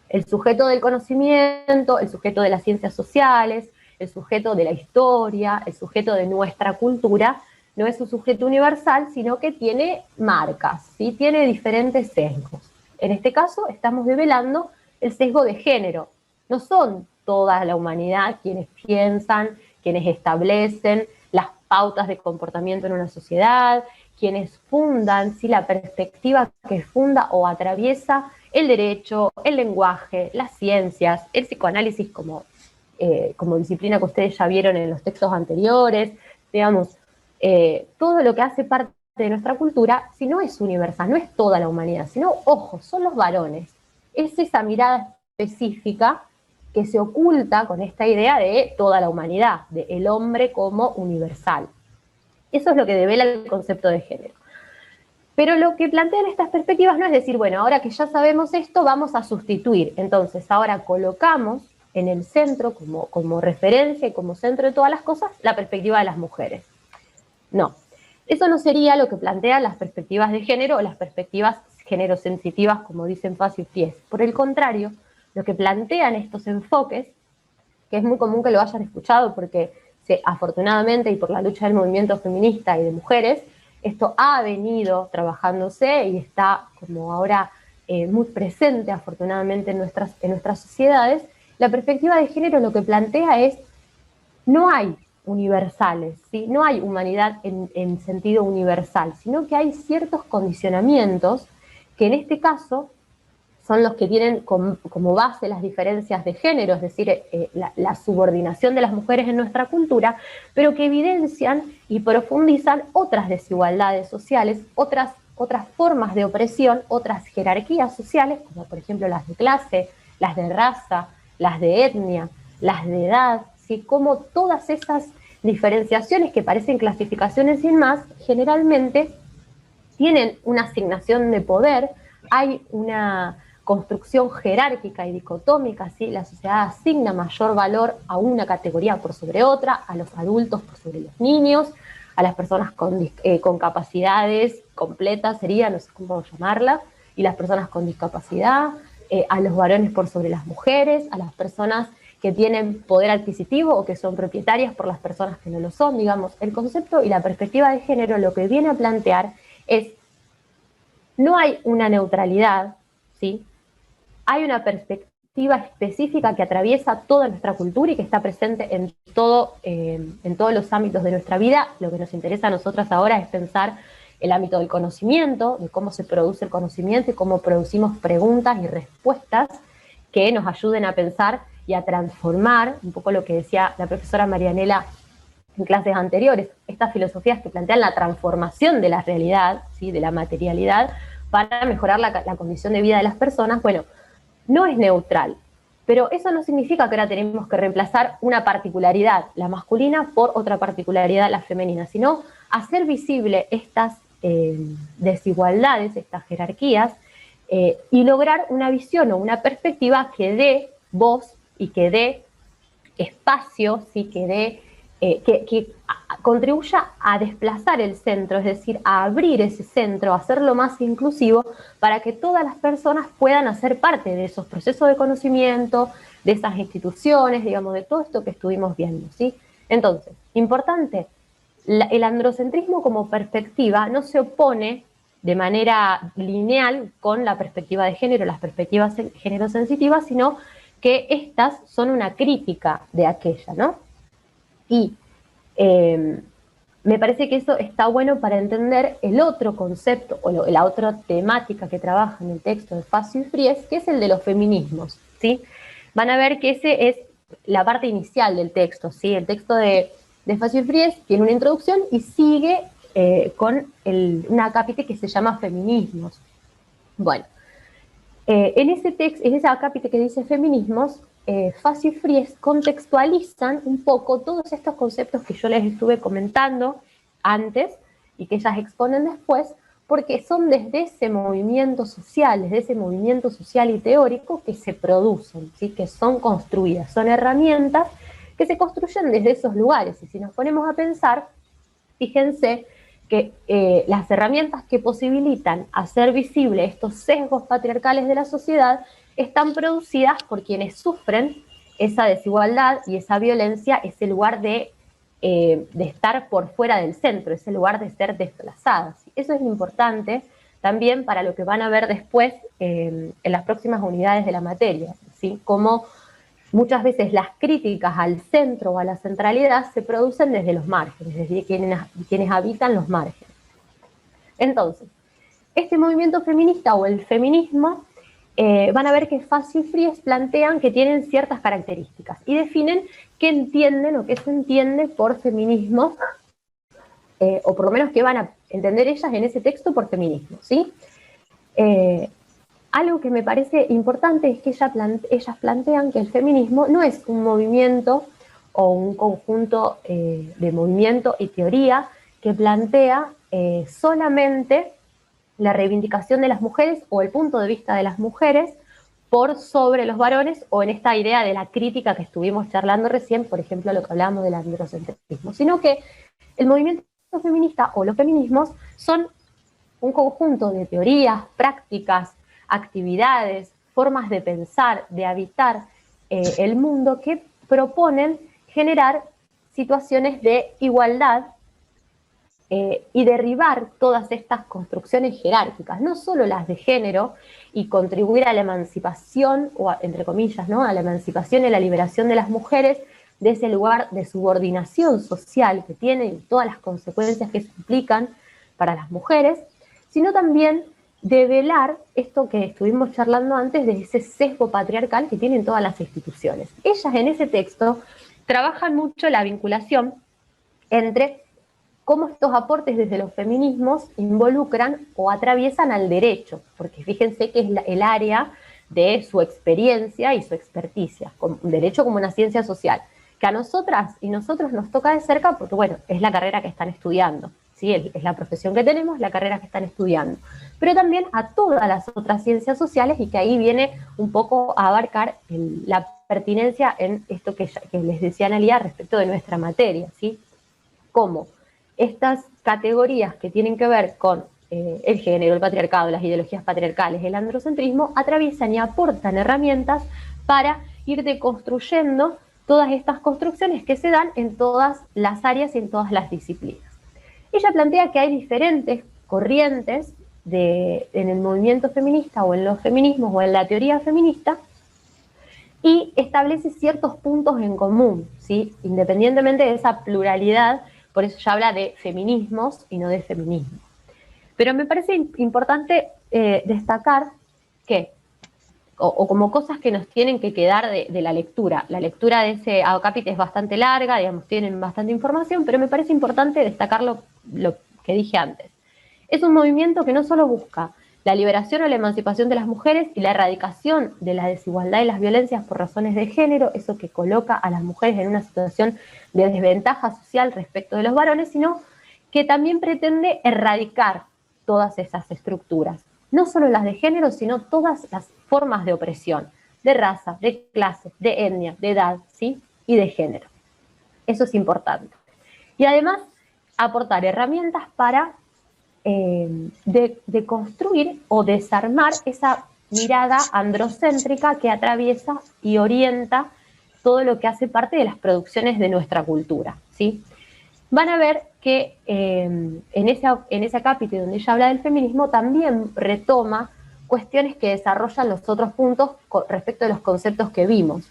el sujeto del conocimiento, el sujeto de las ciencias sociales, el sujeto de la historia, el sujeto de nuestra cultura, no es un sujeto universal, sino que tiene marcas, ¿sí? Tiene diferentes sesgos. En este caso estamos develando el sesgo de género. No son toda la humanidad quienes piensan, quienes establecen las pautas de comportamiento en una sociedad, quienes fundan, ¿sí?, la perspectiva que funda o atraviesa el derecho, el lenguaje, las ciencias, el psicoanálisis como disciplina que ustedes ya vieron en los textos anteriores, digamos, todo lo que hace parte de nuestra cultura, si no es universal, no es toda la humanidad, sino, ojo, son los varones. Es esa mirada específica que se oculta con esta idea de toda la humanidad, de el hombre como universal. Eso es lo que devela el concepto de género. Pero lo que plantean estas perspectivas no es decir, bueno, ahora que ya sabemos esto, vamos a sustituir. Entonces, ahora colocamos en el centro, como referencia y como centro de todas las cosas, la perspectiva de las mujeres. No, eso no sería lo que plantean las perspectivas de género o las perspectivas género-sensitivas, como dicen Fassi y Fries. Por el contrario, lo que plantean estos enfoques, que es muy común que lo hayan escuchado porque afortunadamente y por la lucha del movimiento feminista y de mujeres, esto ha venido trabajándose y está como ahora muy presente afortunadamente en nuestras sociedades. La perspectiva de género lo que plantea es, no hay universales, ¿sí? No hay humanidad en sentido universal, sino que hay ciertos condicionamientos que en este caso son los que tienen como base las diferencias de género, es decir, la subordinación de las mujeres en nuestra cultura, pero que evidencian y profundizan otras desigualdades sociales, otras formas de opresión, otras jerarquías sociales, como por ejemplo las de clase, las de raza, las de etnia, las de edad, ¿sí? Como todas esas diferenciaciones que parecen clasificaciones sin más, generalmente tienen una asignación de poder, hay una construcción jerárquica y dicotómica, ¿sí? La sociedad asigna mayor valor a una categoría por sobre otra, a los adultos por sobre los niños, a las personas con capacidades completas, sería, no sé cómo llamarla, y las personas con discapacidad, a los varones por sobre las mujeres, a las personas que tienen poder adquisitivo o que son propietarias por las personas que no lo son. Digamos, el concepto y la perspectiva de género lo que viene a plantear es, no hay una neutralidad, ¿sí? Hay una perspectiva específica que atraviesa toda nuestra cultura y que está presente en todos los ámbitos de nuestra vida. Lo que nos interesa a nosotras ahora es pensar el ámbito del conocimiento, de cómo se produce el conocimiento y cómo producimos preguntas y respuestas que nos ayuden a pensar y a transformar, un poco lo que decía la profesora Marianela en clases anteriores, estas filosofías que plantean la transformación de la realidad, ¿sí?, de la materialidad, para mejorar la condición de vida de las personas. Bueno, no es neutral, pero eso no significa que ahora tenemos que reemplazar una particularidad, la masculina, por otra particularidad, la femenina, sino hacer visible estas desigualdades, estas jerarquías, y lograr una visión o una perspectiva que dé voz y que dé espacio, ¿sí?, que contribuya a desplazar el centro, es decir, a abrir ese centro, a hacerlo más inclusivo para que todas las personas puedan hacer parte de esos procesos de conocimiento, de esas instituciones, digamos, de todo esto que estuvimos viendo, ¿sí? Entonces, importante, el androcentrismo como perspectiva no se opone de manera lineal con la perspectiva de género, las perspectivas género-sensitivas, sino que estas son una crítica de aquella, ¿no? Y me parece que eso está bueno para entender el otro concepto o la otra temática que trabaja en el texto de Facio y Fries, que es el de los feminismos, ¿sí? Van a ver que ese es la parte inicial del texto, ¿sí? El texto de Facio y Fries tiene una introducción y sigue con un acápite que se llama Feminismos. Bueno, en ese acápite que dice Feminismos, Facio y Fries contextualizan un poco todos estos conceptos que yo les estuve comentando antes y que ellas exponen después, porque son desde ese movimiento social y teórico que se producen, ¿sí? Que son construidas, son herramientas que se construyen desde esos lugares. Y si nos ponemos a pensar, fíjense que las herramientas que posibilitan hacer visible estos sesgos patriarcales de la sociedad están producidas por quienes sufren esa desigualdad y esa violencia, ese lugar de estar por fuera del centro, ese lugar de ser desplazadas. Eso es importante también para lo que van a ver después en las próximas unidades de la materia, ¿sí? Cómo muchas veces las críticas al centro o a la centralidad se producen desde los márgenes, desde quienes habitan los márgenes. Entonces, este movimiento feminista o el feminismo, van a ver que Facio y Fries plantean que tienen ciertas características y definen qué entienden o qué se entiende por feminismo, o por lo menos qué van a entender ellas en ese texto por feminismo, ¿sí? Algo que me parece importante es que ellas plantean que el feminismo no es un movimiento o un conjunto de movimiento y teoría que plantea solamente la reivindicación de las mujeres o el punto de vista de las mujeres por sobre los varones, o en esta idea de la crítica que estuvimos charlando recién, por ejemplo, lo que hablábamos del androcentrismo, sino que el movimiento feminista o los feminismos son un conjunto de teorías, prácticas, actividades, formas de pensar, de habitar el mundo que proponen generar situaciones de igualdad y derribar todas estas construcciones jerárquicas, no solo las de género, y contribuir a la emancipación, o entre comillas, ¿no? A la emancipación y la liberación de las mujeres de ese lugar de subordinación social que tienen y todas las consecuencias que se implican para las mujeres, sino también develar esto que estuvimos charlando antes de ese sesgo patriarcal que tienen todas las instituciones. Ellas en ese texto trabajan mucho la vinculación entre cómo estos aportes desde los feminismos involucran o atraviesan al derecho, porque fíjense que es el área de su experiencia y su experticia, derecho como una ciencia social, que a nosotras y nosotros nos toca de cerca porque, bueno, es la carrera que están estudiando, ¿sí? Es la profesión que tenemos, la carrera que están estudiando, pero también a todas las otras ciencias sociales, y que ahí viene un poco a abarcar la pertinencia en esto que les decía Analia respecto de nuestra materia, ¿sí? Cómo estas categorías que tienen que ver con el género, el patriarcado, las ideologías patriarcales, el androcentrismo, atraviesan y aportan herramientas para ir deconstruyendo todas estas construcciones que se dan en todas las áreas y en todas las disciplinas. Ella plantea que hay diferentes corrientes en el movimiento feminista o en los feminismos o en la teoría feminista, y establece ciertos puntos en común, ¿sí? Independientemente de esa pluralidad. Por eso ya habla de feminismos y no de feminismo. Pero me parece importante destacar que, o como cosas que nos tienen que quedar de la lectura. La lectura de ese acápite es bastante larga, digamos, tienen bastante información, pero me parece importante destacar lo que dije antes. Es un movimiento que no solo busca la liberación o la emancipación de las mujeres y la erradicación de la desigualdad y las violencias por razones de género, eso que coloca a las mujeres en una situación de desventaja social respecto de los varones, sino que también pretende erradicar todas esas estructuras, no solo las de género, sino todas las formas de opresión, de raza, de clase, de etnia, de edad, ¿sí? Y de género. Eso es importante. Y además, aportar herramientas para de construir o desarmar esa mirada androcéntrica que atraviesa y orienta todo lo que hace parte de las producciones de nuestra cultura, ¿sí? Van a ver que en ese capítulo donde ella habla del feminismo también retoma cuestiones que desarrollan los otros puntos respecto de los conceptos que vimos.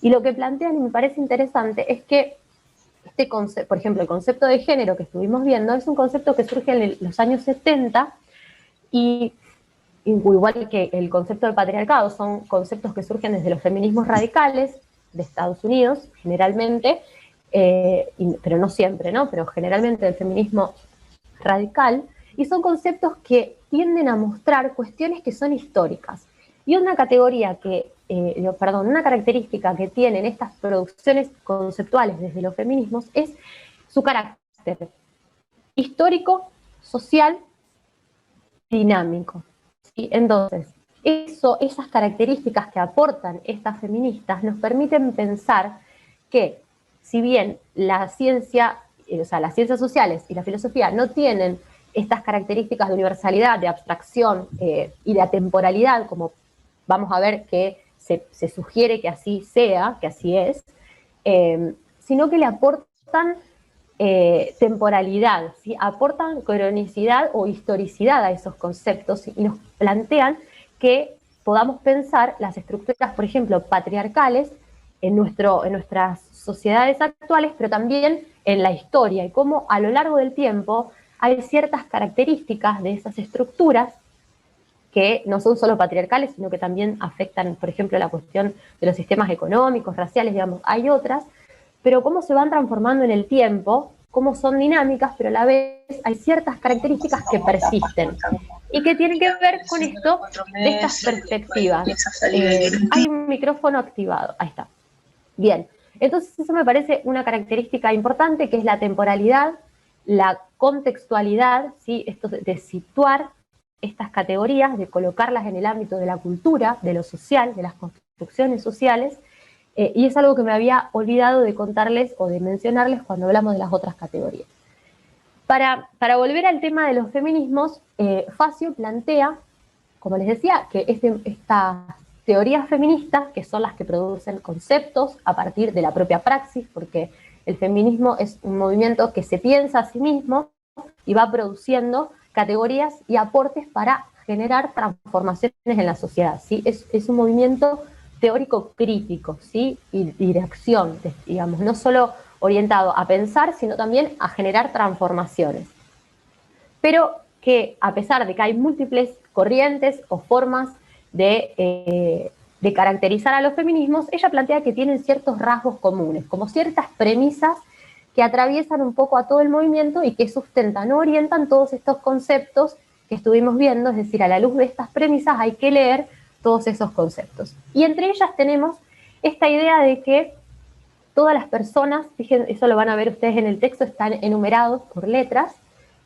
Y lo que plantean, y me parece interesante, es que este concepto, por ejemplo, el concepto de género que estuvimos viendo, es un concepto que surge en los años 70 y igual que el concepto del patriarcado, son conceptos que surgen desde los feminismos radicales de Estados Unidos, generalmente, pero no siempre, ¿no? Pero generalmente el feminismo radical, y son conceptos que tienden a mostrar cuestiones que son históricas. Y una categoría una característica que tienen estas producciones conceptuales desde los feminismos es su carácter histórico, social, dinámico. ¿Sí? Entonces, esas características que aportan estas feministas nos permiten pensar que, si bien la ciencia, las ciencias sociales y la filosofía no tienen estas características de universalidad, de abstracción y de atemporalidad, como vamos a ver que se sugiere que así sea, que así es, sino que le aportan temporalidad, ¿sí? Aportan cronicidad o historicidad a esos conceptos y nos plantean que podamos pensar las estructuras, por ejemplo, patriarcales en nuestras sociedades actuales, pero también en la historia, y cómo a lo largo del tiempo hay ciertas características de esas estructuras que no son solo patriarcales, sino que también afectan, por ejemplo, la cuestión de los sistemas económicos, raciales, digamos, hay otras, pero cómo se van transformando en el tiempo, cómo son dinámicas, pero a la vez hay ciertas características que persisten y que tienen que ver con esto de estas perspectivas. Hay un micrófono activado, ahí está. Bien, entonces eso me parece una característica importante, que es la temporalidad, la contextualidad, ¿sí? Esto de situar estas categorías, de colocarlas en el ámbito de la cultura, de lo social, de las construcciones sociales, y es algo que me había olvidado de contarles o de mencionarles cuando hablamos de las otras categorías. Para volver al tema de los feminismos, Facio plantea, como les decía, que estas teorías feministas, que son las que producen conceptos a partir de la propia praxis, porque el feminismo es un movimiento que se piensa a sí mismo y va produciendo categorías y aportes para generar transformaciones en la sociedad, ¿sí? Es un movimiento teórico crítico, ¿sí? Y de acción, digamos, no solo orientado a pensar, sino también a generar transformaciones. Pero que, a pesar de que hay múltiples corrientes o formas de caracterizar a los feminismos, ella plantea que tienen ciertos rasgos comunes, como ciertas premisas que atraviesan un poco a todo el movimiento y que sustentan o orientan todos estos conceptos que estuvimos viendo, es decir, a la luz de estas premisas hay que leer todos esos conceptos. Y entre ellas tenemos esta idea de que todas las personas, fíjense, eso lo van a ver ustedes en el texto, están enumerados por letras,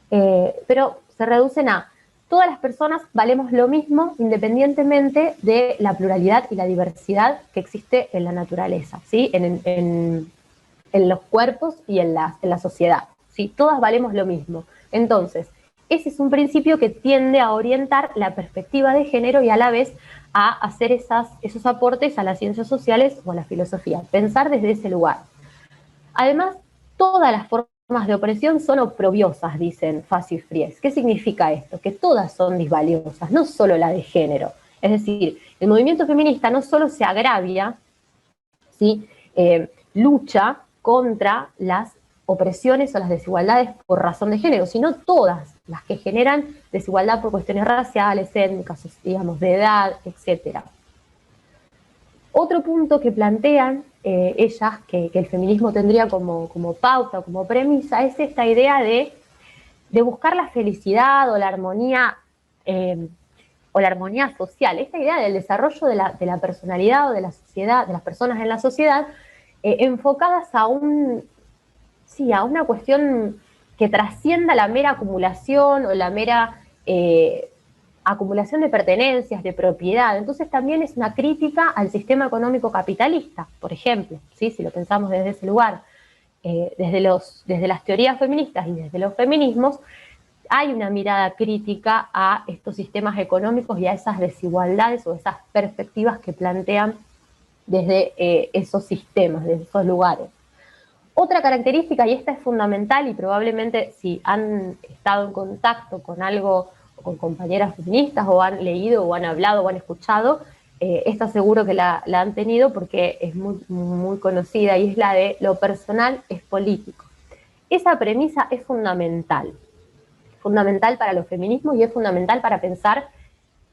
pero se reducen a todas las personas valemos lo mismo independientemente de la pluralidad y la diversidad que existe en la naturaleza, ¿sí? En los cuerpos y en la sociedad, ¿sí? Todas valemos lo mismo. Entonces, ese es un principio que tiende a orientar la perspectiva de género y a la vez a hacer esos aportes a las ciencias sociales o a la filosofía, pensar desde ese lugar. Además, todas las formas de opresión son oprobiosas, dicen Facio y Fries. ¿Qué significa esto? Que todas son disvaliosas, no solo la de género. Es decir, el movimiento feminista no solo se agravia, ¿sí? Lucha contra las opresiones o las desigualdades por razón de género, sino todas las que generan desigualdad por cuestiones raciales, étnicas, digamos, de edad, etc. Otro punto que plantean ellas, que el feminismo tendría como pauta, como premisa, es esta idea de buscar la felicidad o la armonía social, esta idea del desarrollo de la personalidad o de la sociedad, de las personas en la sociedad, enfocadas a una cuestión que trascienda la mera acumulación o la mera acumulación de pertenencias, de propiedad. Entonces también es una crítica al sistema económico capitalista, por ejemplo, ¿sí? Si lo pensamos desde ese lugar, desde las teorías feministas y desde los feminismos, hay una mirada crítica a estos sistemas económicos y a esas desigualdades o esas perspectivas que plantean desde esos sistemas, desde esos lugares. Otra característica, y esta es fundamental y probablemente si han estado en contacto con algo, con compañeras feministas o han leído o han hablado o han escuchado, esta seguro que la han tenido porque es muy, muy conocida, y es la de lo personal es político. Esa premisa es fundamental para los feminismos y es fundamental para pensar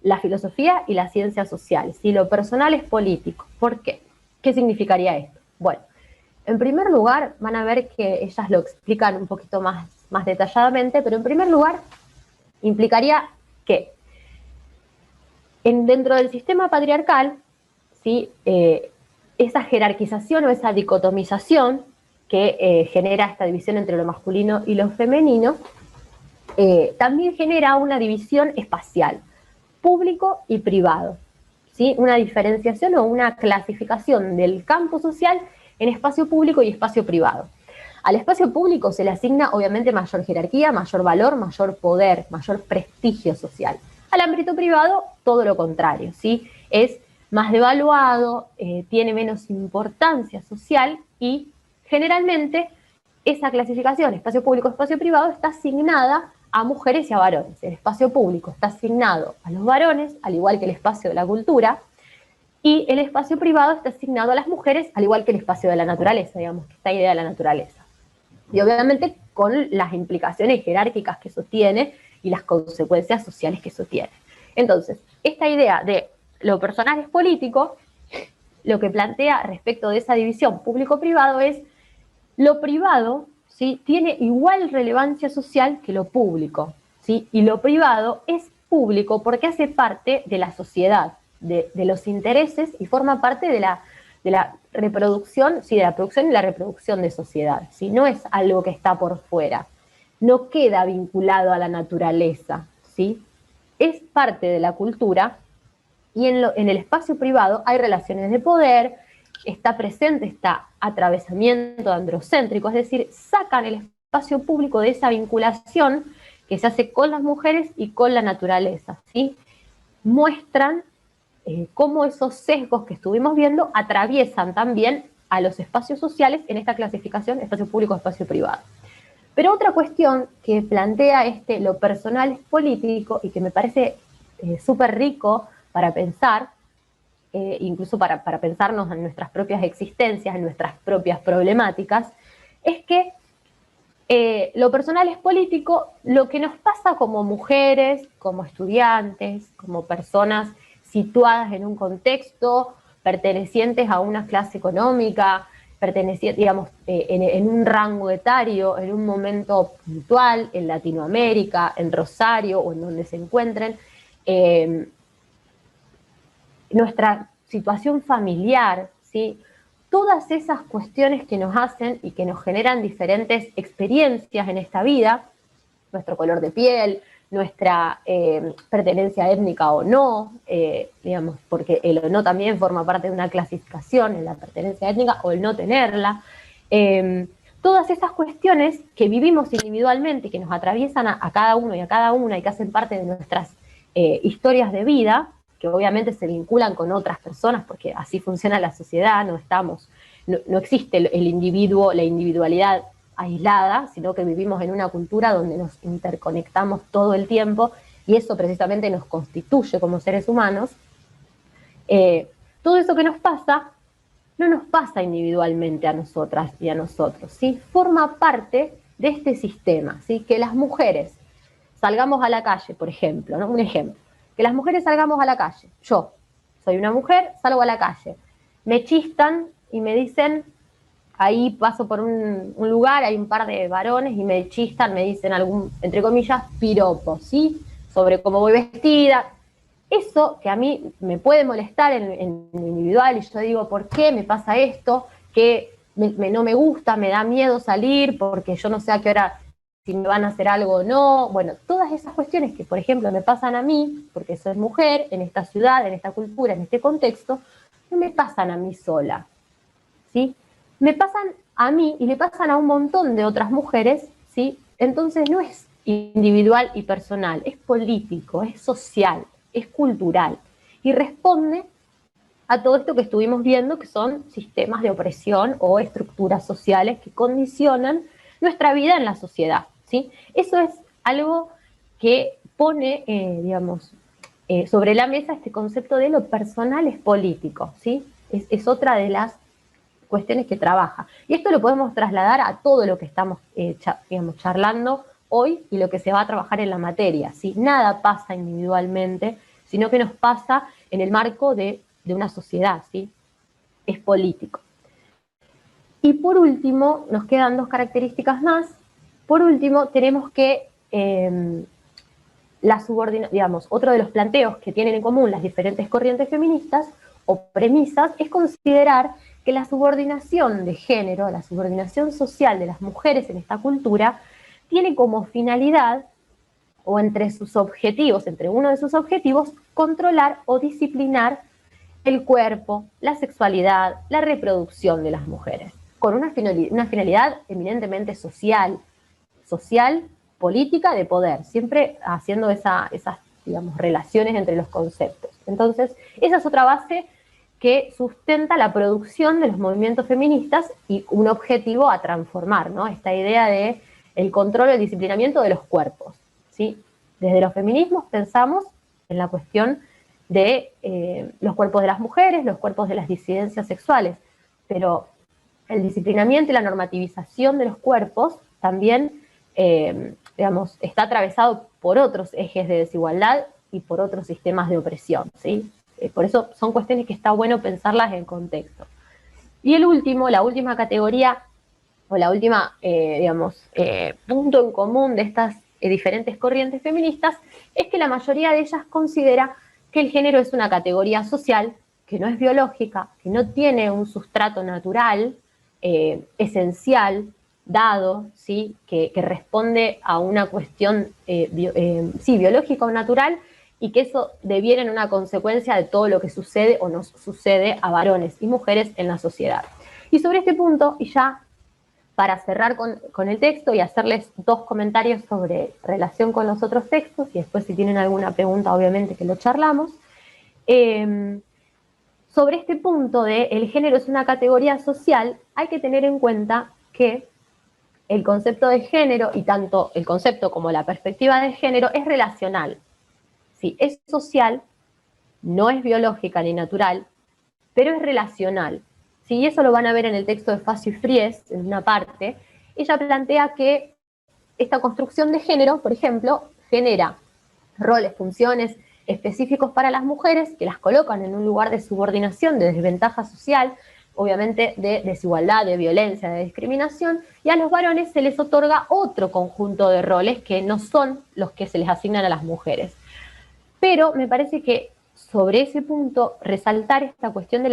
la filosofía y las ciencias sociales. Si lo personal es político, ¿por qué? ¿Qué significaría esto? Bueno, en primer lugar, van a ver que ellas lo explican un poquito más detalladamente, pero en primer lugar implicaría que dentro del sistema patriarcal, ¿sí? Esa jerarquización o esa dicotomización que genera esta división entre lo masculino y lo femenino, también genera una división espacial, público y privado, ¿sí? Una diferenciación o una clasificación del campo social en espacio público y espacio privado. Al espacio público se le asigna obviamente mayor jerarquía, mayor valor, mayor poder, mayor prestigio social. Al ámbito privado, todo lo contrario, ¿sí? Es más devaluado, tiene menos importancia social y generalmente esa clasificación, espacio público, espacio privado, está asignada a mujeres y a varones. El espacio público está asignado a los varones, al igual que el espacio de la cultura, y el espacio privado está asignado a las mujeres, al igual que el espacio de la naturaleza, digamos, que esta idea de la naturaleza. Y obviamente con las implicaciones jerárquicas que eso tiene y las consecuencias sociales que eso tiene. Entonces, esta idea de lo personal es político, lo que plantea respecto de esa división público-privado es lo privado, ¿sí? Tiene igual relevancia social que lo público, ¿sí? Y lo privado es público porque hace parte de la sociedad, de los intereses y forma parte de la reproducción, sí, de la producción y la reproducción de sociedad, ¿sí? No es algo que está por fuera, no queda vinculado a la naturaleza, ¿sí? Es parte de la cultura y en el espacio privado hay relaciones de poder, está presente este atravesamiento androcéntrico, es decir, sacan el espacio público de esa vinculación que se hace con las mujeres y con la naturaleza, ¿sí? Muestran cómo esos sesgos que estuvimos viendo atraviesan también a los espacios sociales en esta clasificación, espacio público, espacio privado. Pero otra cuestión que plantea lo personal es político y que me parece súper rico para pensar, incluso para pensarnos en nuestras propias existencias, en nuestras propias problemáticas, es que lo personal es político, lo que nos pasa como mujeres, como estudiantes, como personas situadas en un contexto, pertenecientes a una clase económica, pertenecientes, digamos, en un rango etario, en un momento puntual, en Latinoamérica, en Rosario o en donde se encuentren, nuestra situación familiar, ¿sí? Todas esas cuestiones que nos hacen y que nos generan diferentes experiencias en esta vida, nuestro color de piel, nuestra pertenencia étnica o no, digamos, porque el o no también forma parte de una clasificación en la pertenencia étnica o el no tenerla. Todas esas cuestiones que vivimos individualmente y que nos atraviesan a cada uno y a cada una y que hacen parte de nuestras historias de vida, que obviamente se vinculan con otras personas porque así funciona la sociedad, no existe el individuo, la individualidad aislada, sino que vivimos en una cultura donde nos interconectamos todo el tiempo y eso precisamente nos constituye como seres humanos. Todo eso que nos pasa no nos pasa individualmente a nosotras y a nosotros, ¿sí? Forma parte de este sistema, ¿sí? Que las mujeres salgamos a la calle, por ejemplo, ¿no? Un ejemplo, que las mujeres salgamos a la calle. Yo soy una mujer, salgo a la calle, me chistan y me dicen, ahí paso por un lugar, hay un par de varones y me chistan, me dicen algún, entre comillas, piropo, ¿sí? Sobre cómo voy vestida. Eso que a mí me puede molestar en individual y yo digo, ¿por qué me pasa esto? Que no me gusta, me da miedo salir porque yo no sé a qué hora si me van a hacer algo o no. Bueno, todas esas cuestiones que, por ejemplo, me pasan a mí, porque soy mujer, en esta ciudad, en esta cultura, en este contexto, no me pasan a mí sola, ¿sí? Me pasan a mí y le pasan a un montón de otras mujeres, ¿sí? Entonces no es individual y personal, es político, es social, es cultural y responde a todo esto que estuvimos viendo, que son sistemas de opresión o estructuras sociales que condicionan nuestra vida en la sociedad, ¿sí? Eso es algo que pone, digamos, sobre la mesa este concepto de lo personal es político, ¿sí? Es otra de las cuestiones que trabaja. Y esto lo podemos trasladar a todo lo que estamos charlando hoy y lo que se va a trabajar en la materia, ¿sí? Nada pasa individualmente, sino que nos pasa en el marco de una sociedad, ¿sí? Es político. Y por último, nos quedan dos características más. Por último, tenemos que otro de los planteos que tienen en común las diferentes corrientes feministas o premisas es considerar que la subordinación de género, la subordinación social de las mujeres en esta cultura, tiene como finalidad, o entre uno de sus objetivos, controlar o disciplinar el cuerpo, la sexualidad, la reproducción de las mujeres, con una finalidad eminentemente social, política, de poder, siempre haciendo esas, digamos, relaciones entre los conceptos. Entonces, esa es otra base que sustenta la producción de los movimientos feministas y un objetivo a transformar, ¿no? Esta idea de el control, el disciplinamiento de los cuerpos, ¿sí? Desde los feminismos pensamos en la cuestión de los cuerpos de las mujeres, los cuerpos de las disidencias sexuales, pero el disciplinamiento y la normativización de los cuerpos también, digamos, está atravesado por otros ejes de desigualdad y por otros sistemas de opresión, ¿sí? Por eso son cuestiones que está bueno pensarlas en contexto. Y la última categoría, o la última, punto en común de estas diferentes corrientes feministas, es que la mayoría de ellas considera que el género es una categoría social, que no es biológica, que no tiene un sustrato natural, esencial, dado, ¿sí? que responde a una cuestión biológica o natural, y que eso deviene en una consecuencia de todo lo que sucede o nos sucede a varones y mujeres en la sociedad. Y sobre este punto, y ya para cerrar con el texto y hacerles dos comentarios sobre relación con los otros textos, y después si tienen alguna pregunta, obviamente que lo charlamos, sobre este punto de el género es una categoría social, hay que tener en cuenta que el concepto de género, y tanto el concepto como la perspectiva de género, es relacional. Sí, es social, no es biológica ni natural, pero es relacional. Sí, y eso lo van a ver en el texto de Facio y Fries, en una parte. Ella plantea que esta construcción de género, por ejemplo, genera roles, funciones específicos para las mujeres que las colocan en un lugar de subordinación, de desventaja social, obviamente de desigualdad, de violencia, de discriminación, y a los varones se les otorga otro conjunto de roles que no son los que se les asignan a las mujeres. Pero me parece que sobre ese punto resaltar esta cuestión de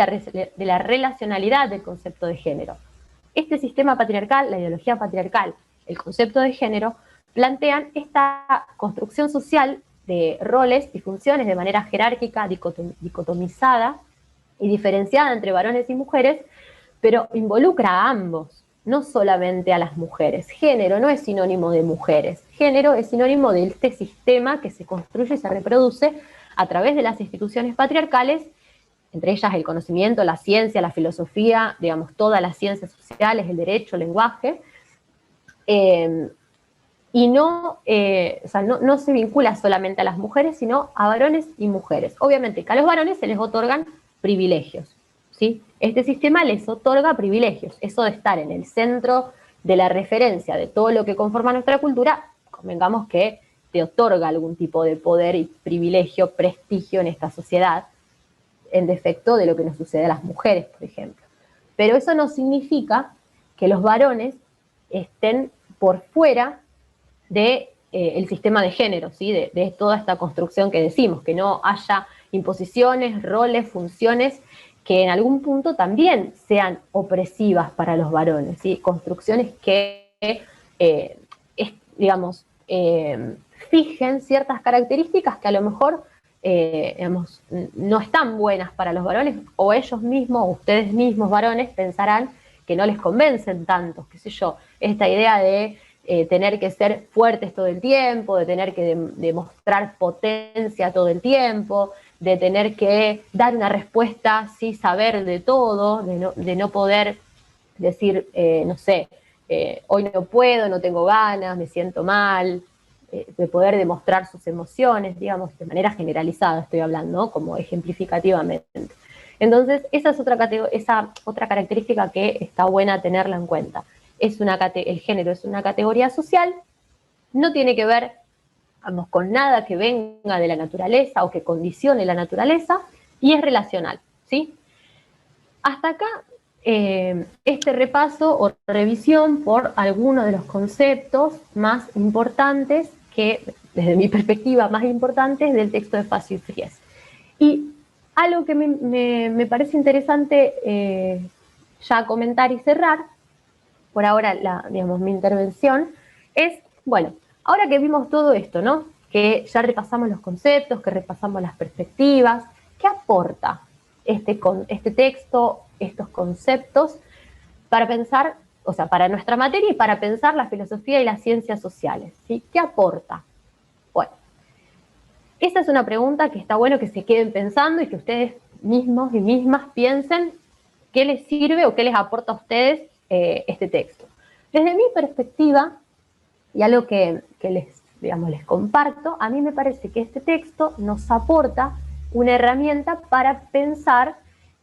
la relacionalidad del concepto de género. Este sistema patriarcal, la ideología patriarcal, el concepto de género, plantean esta construcción social de roles y funciones de manera jerárquica, dicotomizada y diferenciada entre varones y mujeres, pero involucra a ambos, no solamente a las mujeres. Género no es sinónimo de mujeres, género es sinónimo de este sistema que se construye y se reproduce a través de las instituciones patriarcales, entre ellas el conocimiento, la ciencia, la filosofía, digamos, todas las ciencias sociales, el derecho, el lenguaje, y no se vincula solamente a las mujeres, sino a varones y mujeres. Obviamente que a los varones se les otorgan privilegios, ¿sí? Este sistema les otorga privilegios, eso de estar en el centro de la referencia de todo lo que conforma nuestra cultura, convengamos que te otorga algún tipo de poder y privilegio, prestigio en esta sociedad, en defecto de lo que nos sucede a las mujeres, por ejemplo. Pero eso no significa que los varones estén por fuera del sistema de género, ¿sí? de toda esta construcción que decimos, que no haya imposiciones, roles, funciones que en algún punto también sean opresivas para los varones, ¿sí? Construcciones que, fijen ciertas características que a lo mejor no están buenas para los varones, o ellos mismos, o ustedes mismos varones, pensarán que no les convencen tanto, qué sé yo, esta idea de tener que ser fuertes todo el tiempo, de tener que demostrar potencia todo el tiempo, de tener que dar una respuesta sin saber de todo, de no poder decir, hoy no puedo, no tengo ganas, me siento mal, de poder demostrar sus emociones, digamos, de manera generalizada estoy hablando, ¿no? Como ejemplificativamente. Entonces, esa es esa otra característica que está buena tenerla en cuenta. El género es una categoría social, no tiene que ver, vamos, con nada que venga de la naturaleza o que condicione la naturaleza, y es relacional, ¿sí? Hasta acá, este repaso o revisión por algunos de los conceptos más importantes que, desde mi perspectiva, más importantes del texto de Facio y Fries. Y algo que me parece interesante ya comentar y cerrar, por ahora, digamos, mi intervención, es, bueno, ahora que vimos todo esto, ¿no? Que ya repasamos los conceptos, que repasamos las perspectivas, ¿qué aporta este texto, estos conceptos, para pensar, o sea, para nuestra materia y para pensar la filosofía y las ciencias sociales, ¿sí? ¿Qué aporta? Bueno, esa es una pregunta que está bueno que se queden pensando y que ustedes mismos y mismas piensen qué les sirve o qué les aporta a ustedes este texto. Desde mi perspectiva, y algo que les comparto, a mí me parece que este texto nos aporta una herramienta para pensar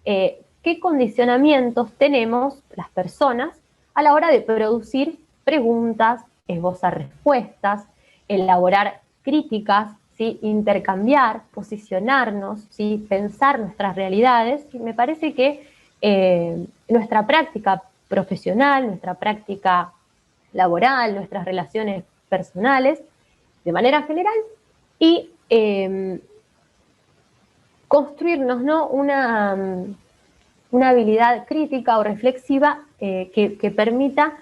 qué condicionamientos tenemos las personas a la hora de producir preguntas, esbozar respuestas, elaborar críticas, ¿sí? Intercambiar, posicionarnos, ¿sí? Pensar nuestras realidades. Y me parece que nuestra práctica profesional, nuestra práctica laboral, nuestras relaciones personales, de manera general, y construirnos, ¿no? una habilidad crítica o reflexiva que permita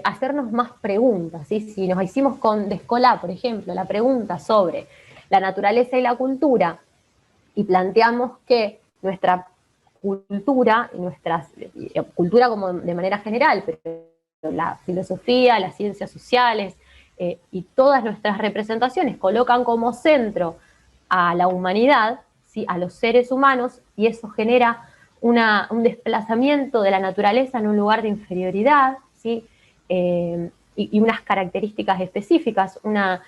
hacernos más preguntas, ¿sí? Si nos hicimos con Descola, por ejemplo, la pregunta sobre la naturaleza y la cultura, y planteamos que nuestra cultura, cultura como de manera general, pero la filosofía, las ciencias sociales y todas nuestras representaciones colocan como centro a la humanidad, ¿sí? A los seres humanos, y eso genera un desplazamiento de la naturaleza en un lugar de inferioridad, ¿sí? Y unas características específicas, una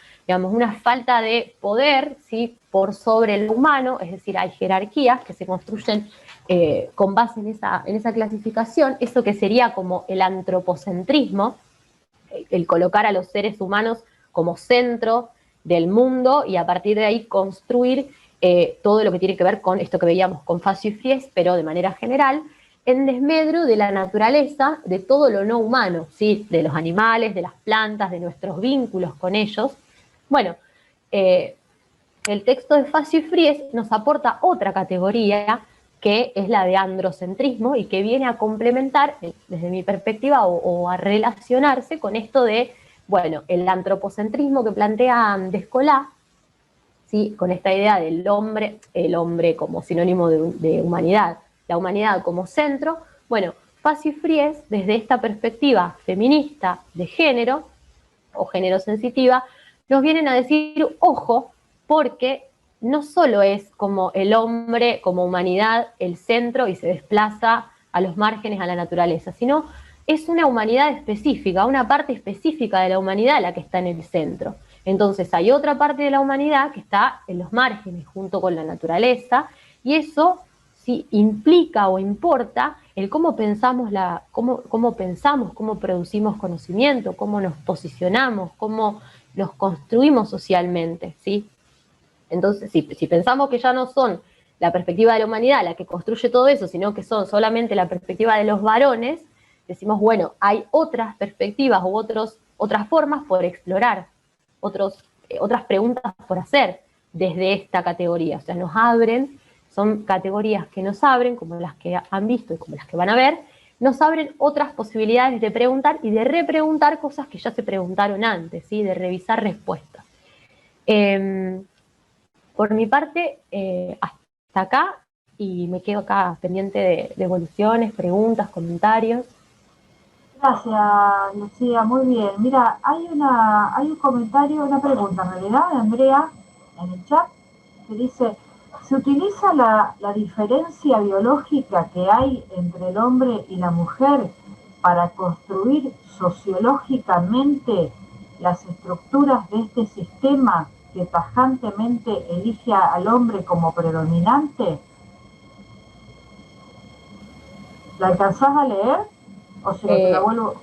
falta de poder, ¿sí? Por sobre el humano, es decir, hay jerarquías que se construyen con base en esa clasificación, eso que sería como el antropocentrismo, el colocar a los seres humanos como centro del mundo y a partir de ahí construir todo lo que tiene que ver con esto que veíamos con Facio y Fries, pero de manera general, en desmedro de la naturaleza, de todo lo no humano, ¿sí? De los animales, de las plantas, de nuestros vínculos con ellos. Bueno, el texto de Facio y Fries nos aporta otra categoría, que es la de androcentrismo, y que viene a complementar, desde mi perspectiva, o a relacionarse con esto de, bueno, el antropocentrismo que plantea Descola, ¿sí? Con esta idea del hombre, el hombre como sinónimo de humanidad, la humanidad como centro. Bueno, Facio y Fries, desde esta perspectiva feminista de género, o género sensitiva, nos vienen a decir, ojo, porque no solo es como el hombre, como humanidad, el centro y se desplaza a los márgenes, a la naturaleza, sino es una humanidad específica, una parte específica de la humanidad la que está en el centro. Entonces hay otra parte de la humanidad que está en los márgenes junto con la naturaleza, y eso sí implica o importa el cómo pensamos, cómo producimos conocimiento, cómo nos posicionamos, cómo nos construimos socialmente, ¿sí? Entonces, si pensamos que ya no son la perspectiva de la humanidad la que construye todo eso, sino que son solamente la perspectiva de los varones, decimos, bueno, hay otras perspectivas u otras formas por explorar, otras preguntas por hacer desde esta categoría. O sea, nos abren, son categorías que nos abren, como las que han visto y como las que van a ver, nos abren otras posibilidades de preguntar y de repreguntar cosas que ya se preguntaron antes, ¿sí? De revisar respuestas. Por mi parte, hasta acá, y me quedo acá pendiente de evoluciones, preguntas, comentarios. Gracias, Lucía, muy bien. Mira, hay un comentario, una pregunta en realidad de Andrea en el chat, que dice, ¿se utiliza la diferencia biológica que hay entre el hombre y la mujer para construir sociológicamente las estructuras de este sistema que tajantemente elige al hombre como predominante? ¿La alcanzás a leer? O sea, te la vuelvo...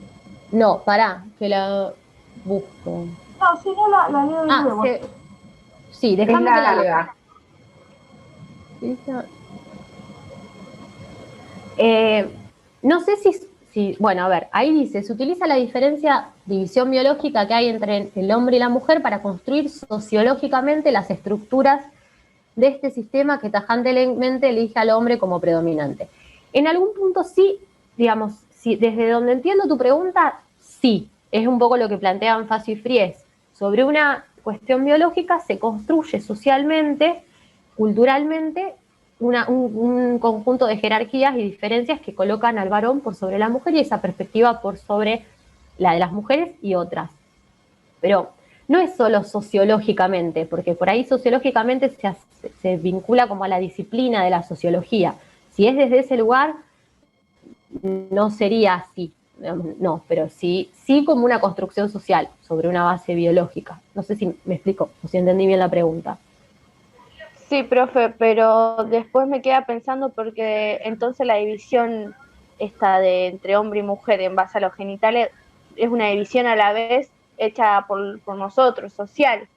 No, pará, que la busco. No, si no la leo de nuevo. Sí, déjame que la lea. No sé si, bueno, a ver, ahí dice, se utiliza la división biológica que hay entre el hombre y la mujer para construir sociológicamente las estructuras de este sistema que tajantemente elige al hombre como predominante. En algún punto sí, digamos, sí, desde donde entiendo tu pregunta, sí, es un poco lo que plantean Facio y Fries. Sobre una cuestión biológica se construye socialmente, culturalmente, un conjunto de jerarquías y diferencias que colocan al varón por sobre la mujer y esa perspectiva por sobre la de las mujeres y otras. Pero no es solo sociológicamente, porque por ahí sociológicamente se vincula como a la disciplina de la sociología. Si es desde ese lugar, no sería así, no, pero sí como una construcción social sobre una base biológica. No sé si me explico, o si entendí bien la pregunta. Sí, profe, pero después me queda pensando porque entonces la división esta de entre hombre y mujer en base a los genitales es una división a la vez hecha por nosotros, social,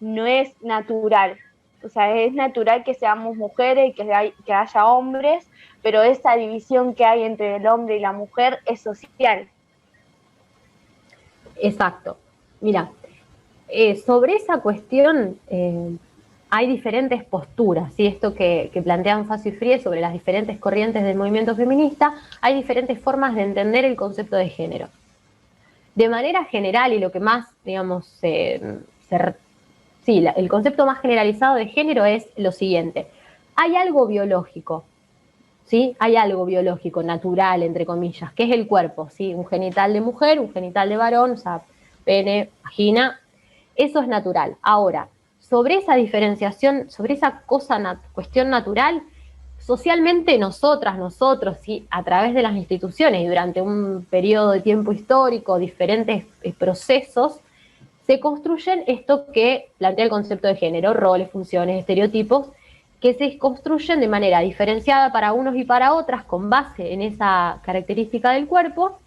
no es natural. O sea, es natural que seamos mujeres y que haya hombres, pero esa división que hay entre el hombre y la mujer es social. Exacto. Mira, sobre esa cuestión hay diferentes posturas, ¿sí? Esto que plantean Facio y Fries sobre las diferentes corrientes del movimiento feminista, hay diferentes formas de entender el concepto de género. De manera general, y lo que más, digamos, el concepto más generalizado de género es lo siguiente. Hay algo biológico, ¿sí? Hay algo biológico, natural, entre comillas, que es el cuerpo, ¿sí? Un genital de mujer, un genital de varón, o sea, pene, vagina, eso es natural. Ahora, sobre esa diferenciación, sobre esa cuestión natural, socialmente nosotros, ¿sí? A través de las instituciones y durante un periodo de tiempo histórico, diferentes procesos, se construyen esto que plantea el concepto de género, roles, funciones, estereotipos, que se construyen de manera diferenciada para unos y para otras con base en esa característica del cuerpo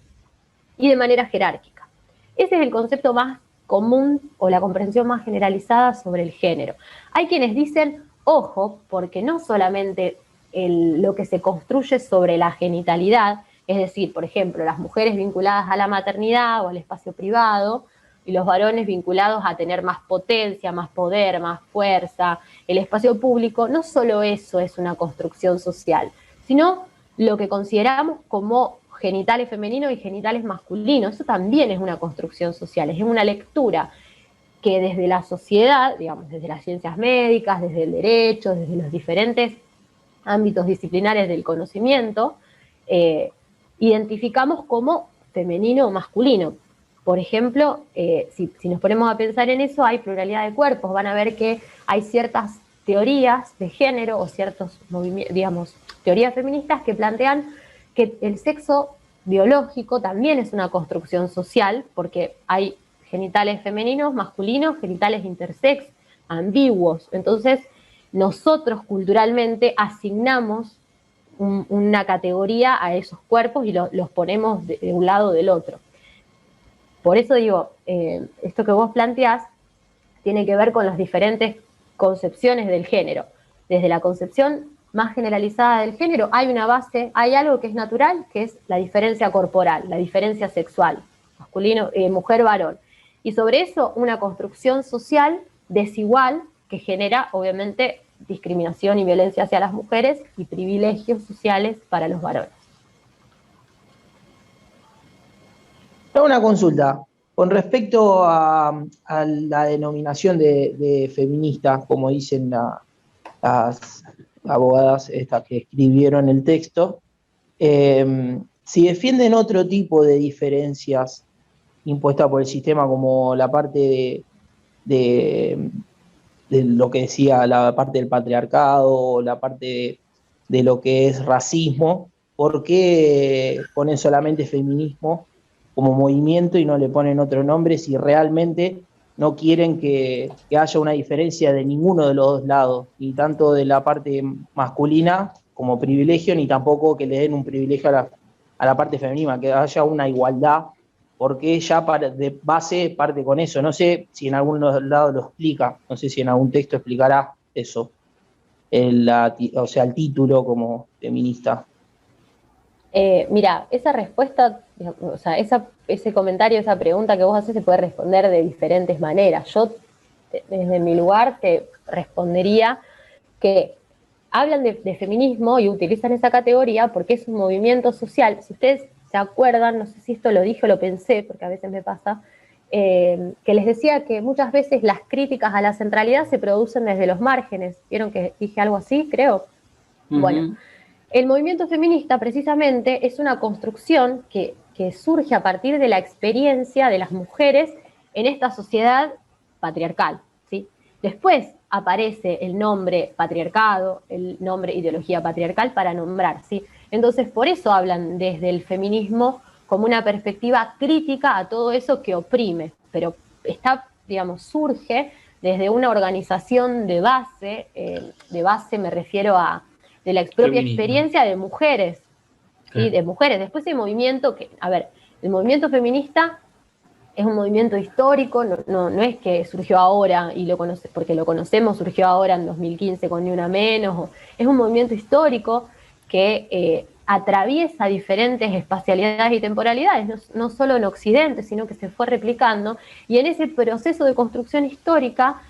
y de manera jerárquica. Ese es el concepto más común o la comprensión más generalizada sobre el género. Hay quienes dicen, ojo, porque no solamente lo que se construye sobre la genitalidad, es decir, por ejemplo, las mujeres vinculadas a la maternidad o al espacio privado, y los varones vinculados a tener más potencia, más poder, más fuerza, el espacio público, no solo eso es una construcción social, sino lo que consideramos como genitales femeninos y genitales masculinos. Eso también es una construcción social, es una lectura que desde la sociedad, digamos, desde las ciencias médicas, desde el derecho, desde los diferentes ámbitos disciplinares del conocimiento, identificamos como femenino o masculino. Por ejemplo, si nos ponemos a pensar en eso, hay pluralidad de cuerpos. Van a ver que hay ciertas teorías de género o ciertos movimientos, digamos, teorías feministas que plantean que el sexo biológico también es una construcción social, porque hay genitales femeninos, masculinos, genitales intersex, ambiguos. Entonces, nosotros culturalmente asignamos una categoría a esos cuerpos y los ponemos de un lado o del otro. Por eso digo, esto que vos planteás tiene que ver con las diferentes concepciones del género. Desde la concepción más generalizada del género hay una base, hay algo que es natural, que es la diferencia corporal, la diferencia sexual, masculino, mujer, varón. Y sobre eso una construcción social desigual que genera, obviamente, discriminación y violencia hacia las mujeres y privilegios sociales para los varones. Una consulta. Con respecto a la denominación de feminista, como dicen las abogadas estas que escribieron el texto, si defienden otro tipo de diferencias impuestas por el sistema, como la parte de lo que decía la parte del patriarcado, la parte de lo que es racismo, ¿por qué ponen solamente feminismo como movimiento y no le ponen otro nombre si realmente no quieren que haya una diferencia de ninguno de los dos lados, ni tanto de la parte masculina como privilegio, ni tampoco que le den un privilegio a la parte femenina, que haya una igualdad, porque ya de base parte con eso. No sé si en algún lado lo explica, no sé si en algún texto explicará eso, o sea, el título como feminista. Mira, esa respuesta, o sea, ese comentario, esa pregunta que vos haces se puede responder de diferentes maneras. Yo, desde mi lugar, te respondería que hablan de feminismo y utilizan esa categoría porque es un movimiento social. Si ustedes se acuerdan, no sé si esto lo dije o lo pensé, porque a veces me pasa, que les decía que muchas veces las críticas a la centralidad se producen desde los márgenes. ¿Vieron que dije algo así, creo? Bueno, el movimiento feminista precisamente es una construcción que surge a partir de la experiencia de las mujeres en esta sociedad patriarcal, ¿sí? Después aparece el nombre patriarcado, el nombre ideología patriarcal para nombrar, ¿sí? Entonces, por eso hablan desde el feminismo como una perspectiva crítica a todo eso que oprime, pero está, digamos, surge desde una organización de base me refiero a de la propia experiencia de mujeres, ¿sí? De mujeres. Después el movimiento el movimiento feminista es un movimiento histórico, no es que surgió ahora y porque lo conocemos, surgió ahora en 2015 con Ni Una Menos, es un movimiento histórico que atraviesa diferentes espacialidades y temporalidades, no solo en Occidente, sino que se fue replicando, y en ese proceso de construcción histórica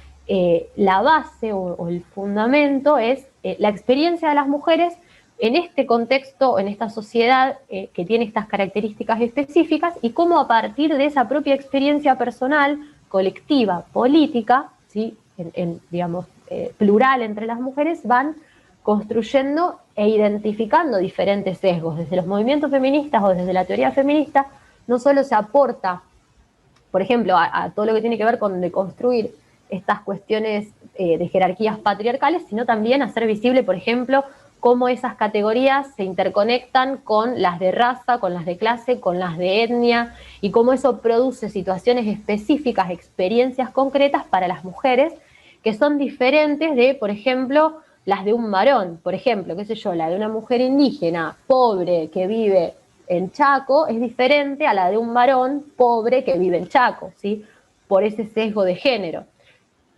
la base o el fundamento es la experiencia de las mujeres en este contexto, en esta sociedad que tiene estas características específicas, y cómo a partir de esa propia experiencia personal, colectiva, política, ¿sí? digamos, plural entre las mujeres, van construyendo e identificando diferentes sesgos. Desde los movimientos feministas o desde la teoría feminista, no solo se aporta, por ejemplo, a todo lo que tiene que ver con deconstruir estas cuestiones de jerarquías patriarcales, sino también hacer visible, por ejemplo, cómo esas categorías se interconectan con las de raza, con las de clase, con las de etnia, y cómo eso produce situaciones específicas, experiencias concretas para las mujeres, que son diferentes de, por ejemplo, las de un varón. Por ejemplo, qué sé yo, la de una mujer indígena, pobre, que vive en Chaco, es diferente a la de un varón pobre que vive en Chaco, ¿sí? Por ese sesgo de género.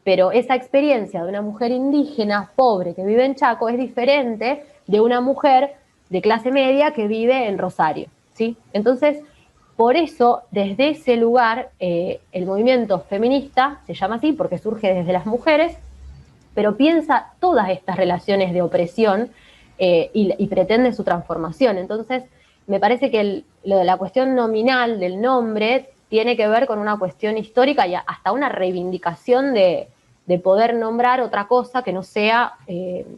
Pero esa experiencia de una mujer indígena pobre que vive en Chaco es diferente de una mujer de clase media que vive en Rosario, ¿sí? Entonces, por eso, desde ese lugar, el movimiento feminista se llama así porque surge desde las mujeres, pero piensa todas estas relaciones de opresión y pretende su transformación. Entonces, me parece que lo de la cuestión nominal del nombre tiene que ver con una cuestión histórica y hasta una reivindicación de poder nombrar otra cosa que no sea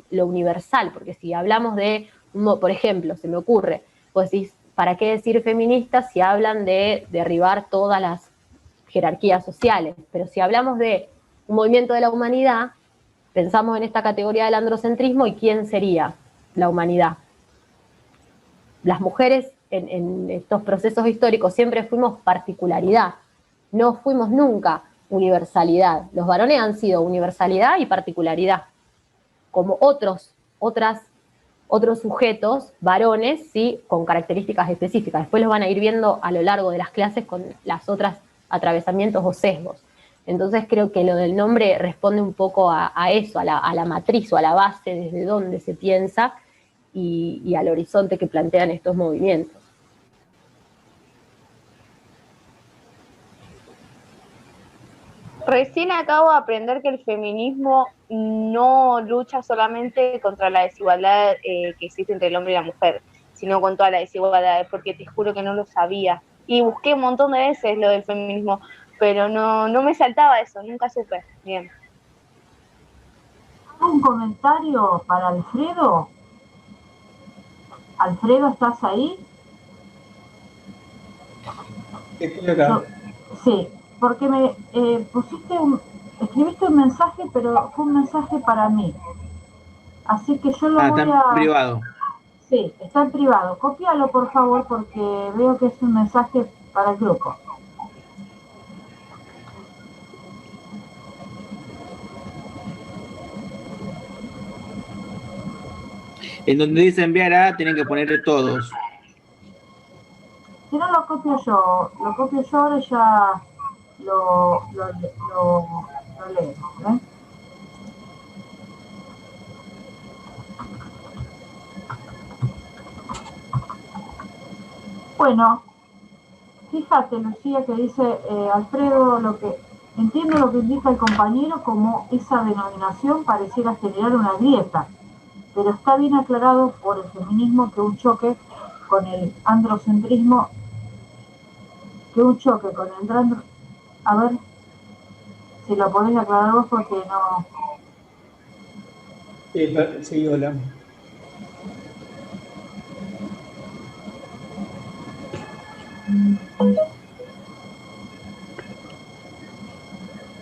lo universal, porque si hablamos de, por ejemplo, se me ocurre, pues decís, ¿para qué decir feministas si hablan de derribar todas las jerarquías sociales? Pero si hablamos de un movimiento de la humanidad, pensamos en esta categoría del androcentrismo, ¿y quién sería la humanidad? Las mujeres en estos procesos históricos siempre fuimos particularidad, no fuimos nunca universalidad. Los varones han sido universalidad y particularidad, como otros sujetos, varones, ¿sí? Con características específicas. Después los van a ir viendo a lo largo de las clases con las otras atravesamientos o sesgos. Entonces creo que lo del nombre responde un poco a eso, a la matriz o a la base desde donde se piensa y al horizonte que plantean estos movimientos. Recién acabo de aprender que el feminismo no lucha solamente contra la desigualdad que existe entre el hombre y la mujer, sino con todas las desigualdades, porque te juro que no lo sabía. Y busqué un montón de veces lo del feminismo, pero no me saltaba eso, nunca supe. Bien. ¿Un comentario para Alfredo? Alfredo, ¿estás ahí? Estoy acá. Sí, porque me escribiste un mensaje, pero fue un mensaje para mí. Así que yo lo voy está en privado. Sí, está en privado. Cópialo, por favor, porque veo que es un mensaje para el grupo. En donde dice enviar a, tienen que poner todos. Si no, lo copio yo ahora y ya lo leo. ¿Eh? Bueno, fíjate, Lucía, que dice Alfredo, entiendo lo que indica el compañero como esa denominación pareciera generar una grieta, pero está bien aclarado por el feminismo que un choque con el androcentrismo, a ver si lo podés aclarar vos porque no... Sí, hola.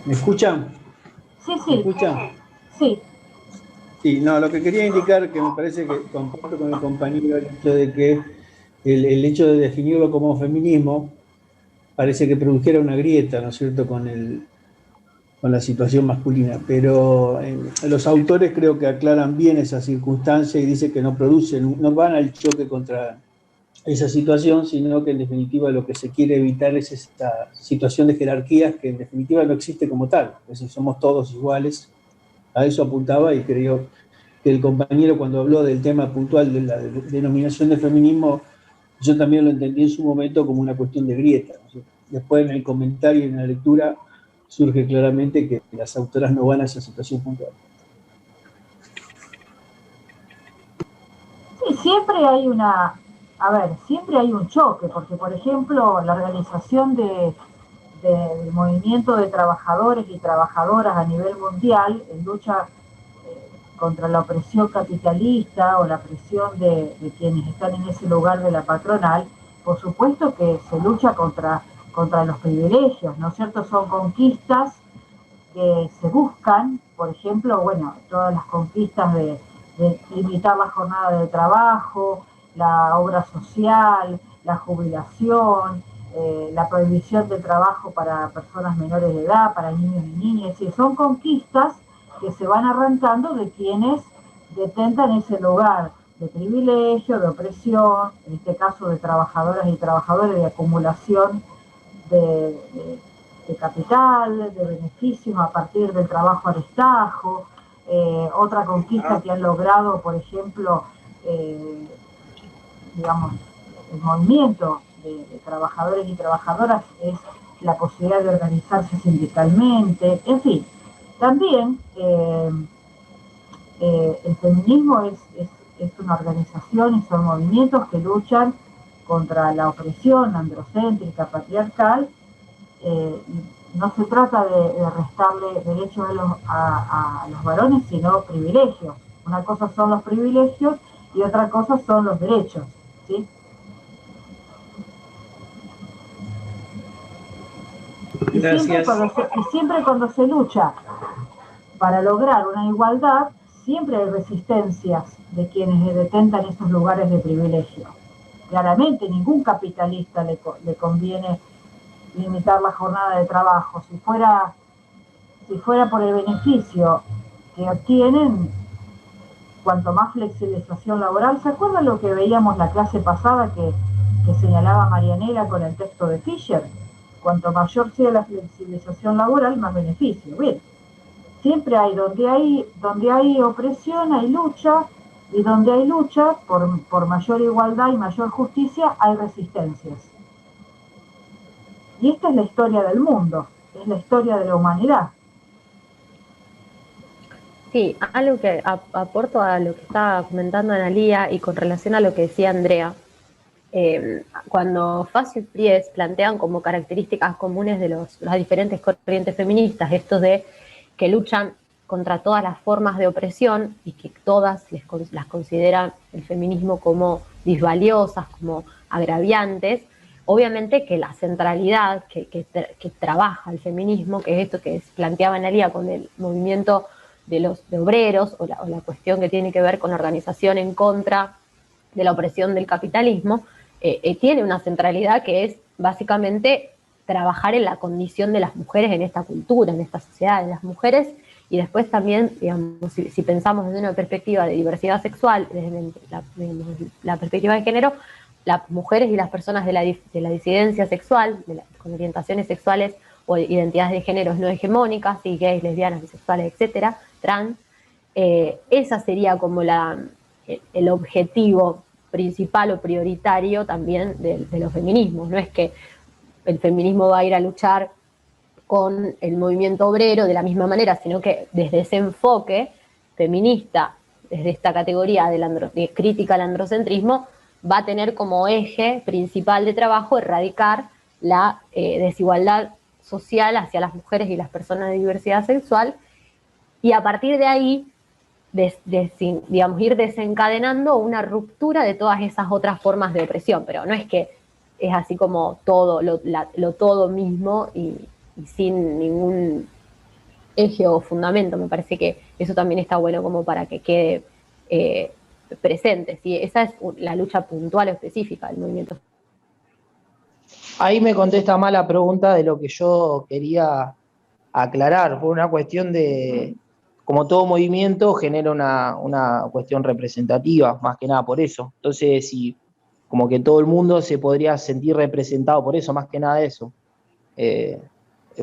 ¿Me escuchan? Sí. ¿Me escuchan? Sí. Sí, no, lo que quería indicar, que me parece que comparto con el compañero el hecho de que el hecho de definirlo como feminismo parece que produjera una grieta, ¿no es cierto?, con la situación masculina, pero los autores creo que aclaran bien esa circunstancia y dicen que no van al choque contra esa situación, sino que en definitiva lo que se quiere evitar es esta situación de jerarquías que en definitiva no existe como tal, es decir, somos todos iguales. A eso apuntaba y creo que el compañero cuando habló del tema puntual de la denominación de feminismo, yo también lo entendí en su momento como una cuestión de grieta, ¿no? Después en el comentario y en la lectura surge claramente que las autoras no van a esa situación puntual. Sí, siempre hay un choque, porque por ejemplo la organización del movimiento de trabajadores y trabajadoras a nivel mundial en lucha contra la opresión capitalista o la presión de quienes están en ese lugar de la patronal, por supuesto que se lucha contra los privilegios, ¿no es cierto? Son conquistas que se buscan, por ejemplo, bueno, todas las conquistas de limitar la jornada de trabajo, la obra social, la jubilación, la prohibición del trabajo para personas menores de edad, para niños y niñas, es decir, son conquistas que se van arrancando de quienes detentan ese lugar de privilegio, de opresión, en este caso de trabajadoras y trabajadores, de acumulación de capital, de beneficios a partir del trabajo a destajo. Otra conquista que han logrado, por ejemplo, digamos, el movimiento de trabajadores y trabajadoras es la posibilidad de organizarse sindicalmente, en fin. También el feminismo es una organización y son movimientos que luchan contra la opresión androcéntrica, patriarcal. No se trata de restarle derechos a los varones, sino privilegios. Una cosa son los privilegios y otra cosa son los derechos, ¿sí? Gracias. Y siempre cuando se lucha para lograr una igualdad, siempre hay resistencias de quienes detentan esos lugares de privilegio. Claramente ningún capitalista le conviene limitar la jornada de trabajo. Si fuera por el beneficio que obtienen, cuanto más flexibilización laboral. ¿Se acuerdan lo que veíamos la clase pasada que señalaba Marianela con el texto de Fisher? Cuanto mayor sea la flexibilización laboral, más beneficio. Bien, siempre hay donde hay opresión, hay lucha, y donde hay lucha por mayor igualdad y mayor justicia, hay resistencias. Y esta es la historia del mundo, es la historia de la humanidad. Sí, algo que aporto a lo que estaba comentando Analía y con relación a lo que decía Andrea, cuando Facio y Pries plantean como características comunes de las diferentes corrientes feministas, estos de que luchan contra todas las formas de opresión y que todas las consideran el feminismo como disvaliosas, como agraviantes, obviamente que la centralidad que trabaja el feminismo, que es esto que planteaba Analía con el movimiento de obreros o la cuestión que tiene que ver con la organización en contra de la opresión del capitalismo, tiene una centralidad que es básicamente trabajar en la condición de las mujeres en esta cultura, en esta sociedad, de las mujeres, y después también, digamos, si pensamos desde una perspectiva de diversidad sexual, desde la perspectiva de género, las mujeres y las personas de la disidencia sexual, con orientaciones sexuales o identidades de géneros no hegemónicas, y gays, lesbianas, bisexuales, etcétera, trans, esa sería como el objetivo principal o prioritario también de los feminismos. No es que el feminismo va a ir a luchar con el movimiento obrero de la misma manera, sino que desde ese enfoque feminista, desde esta categoría de crítica al androcentrismo, va a tener como eje principal de trabajo erradicar la desigualdad social hacia las mujeres y las personas de diversidad sexual, y a partir de ahí, digamos, ir desencadenando una ruptura de todas esas otras formas de opresión. Pero no es que es así como todo, lo todo mismo y sin ningún eje o fundamento. Me parece que eso también está bueno como para que quede presente. ¿Sí? Esa es la lucha puntual o específica del movimiento. Ahí me contesta más la pregunta de lo que yo quería aclarar, por una cuestión de, como todo movimiento, genera una cuestión representativa, más que nada por eso. Entonces, si como que todo el mundo se podría sentir representado por eso, más que nada eso.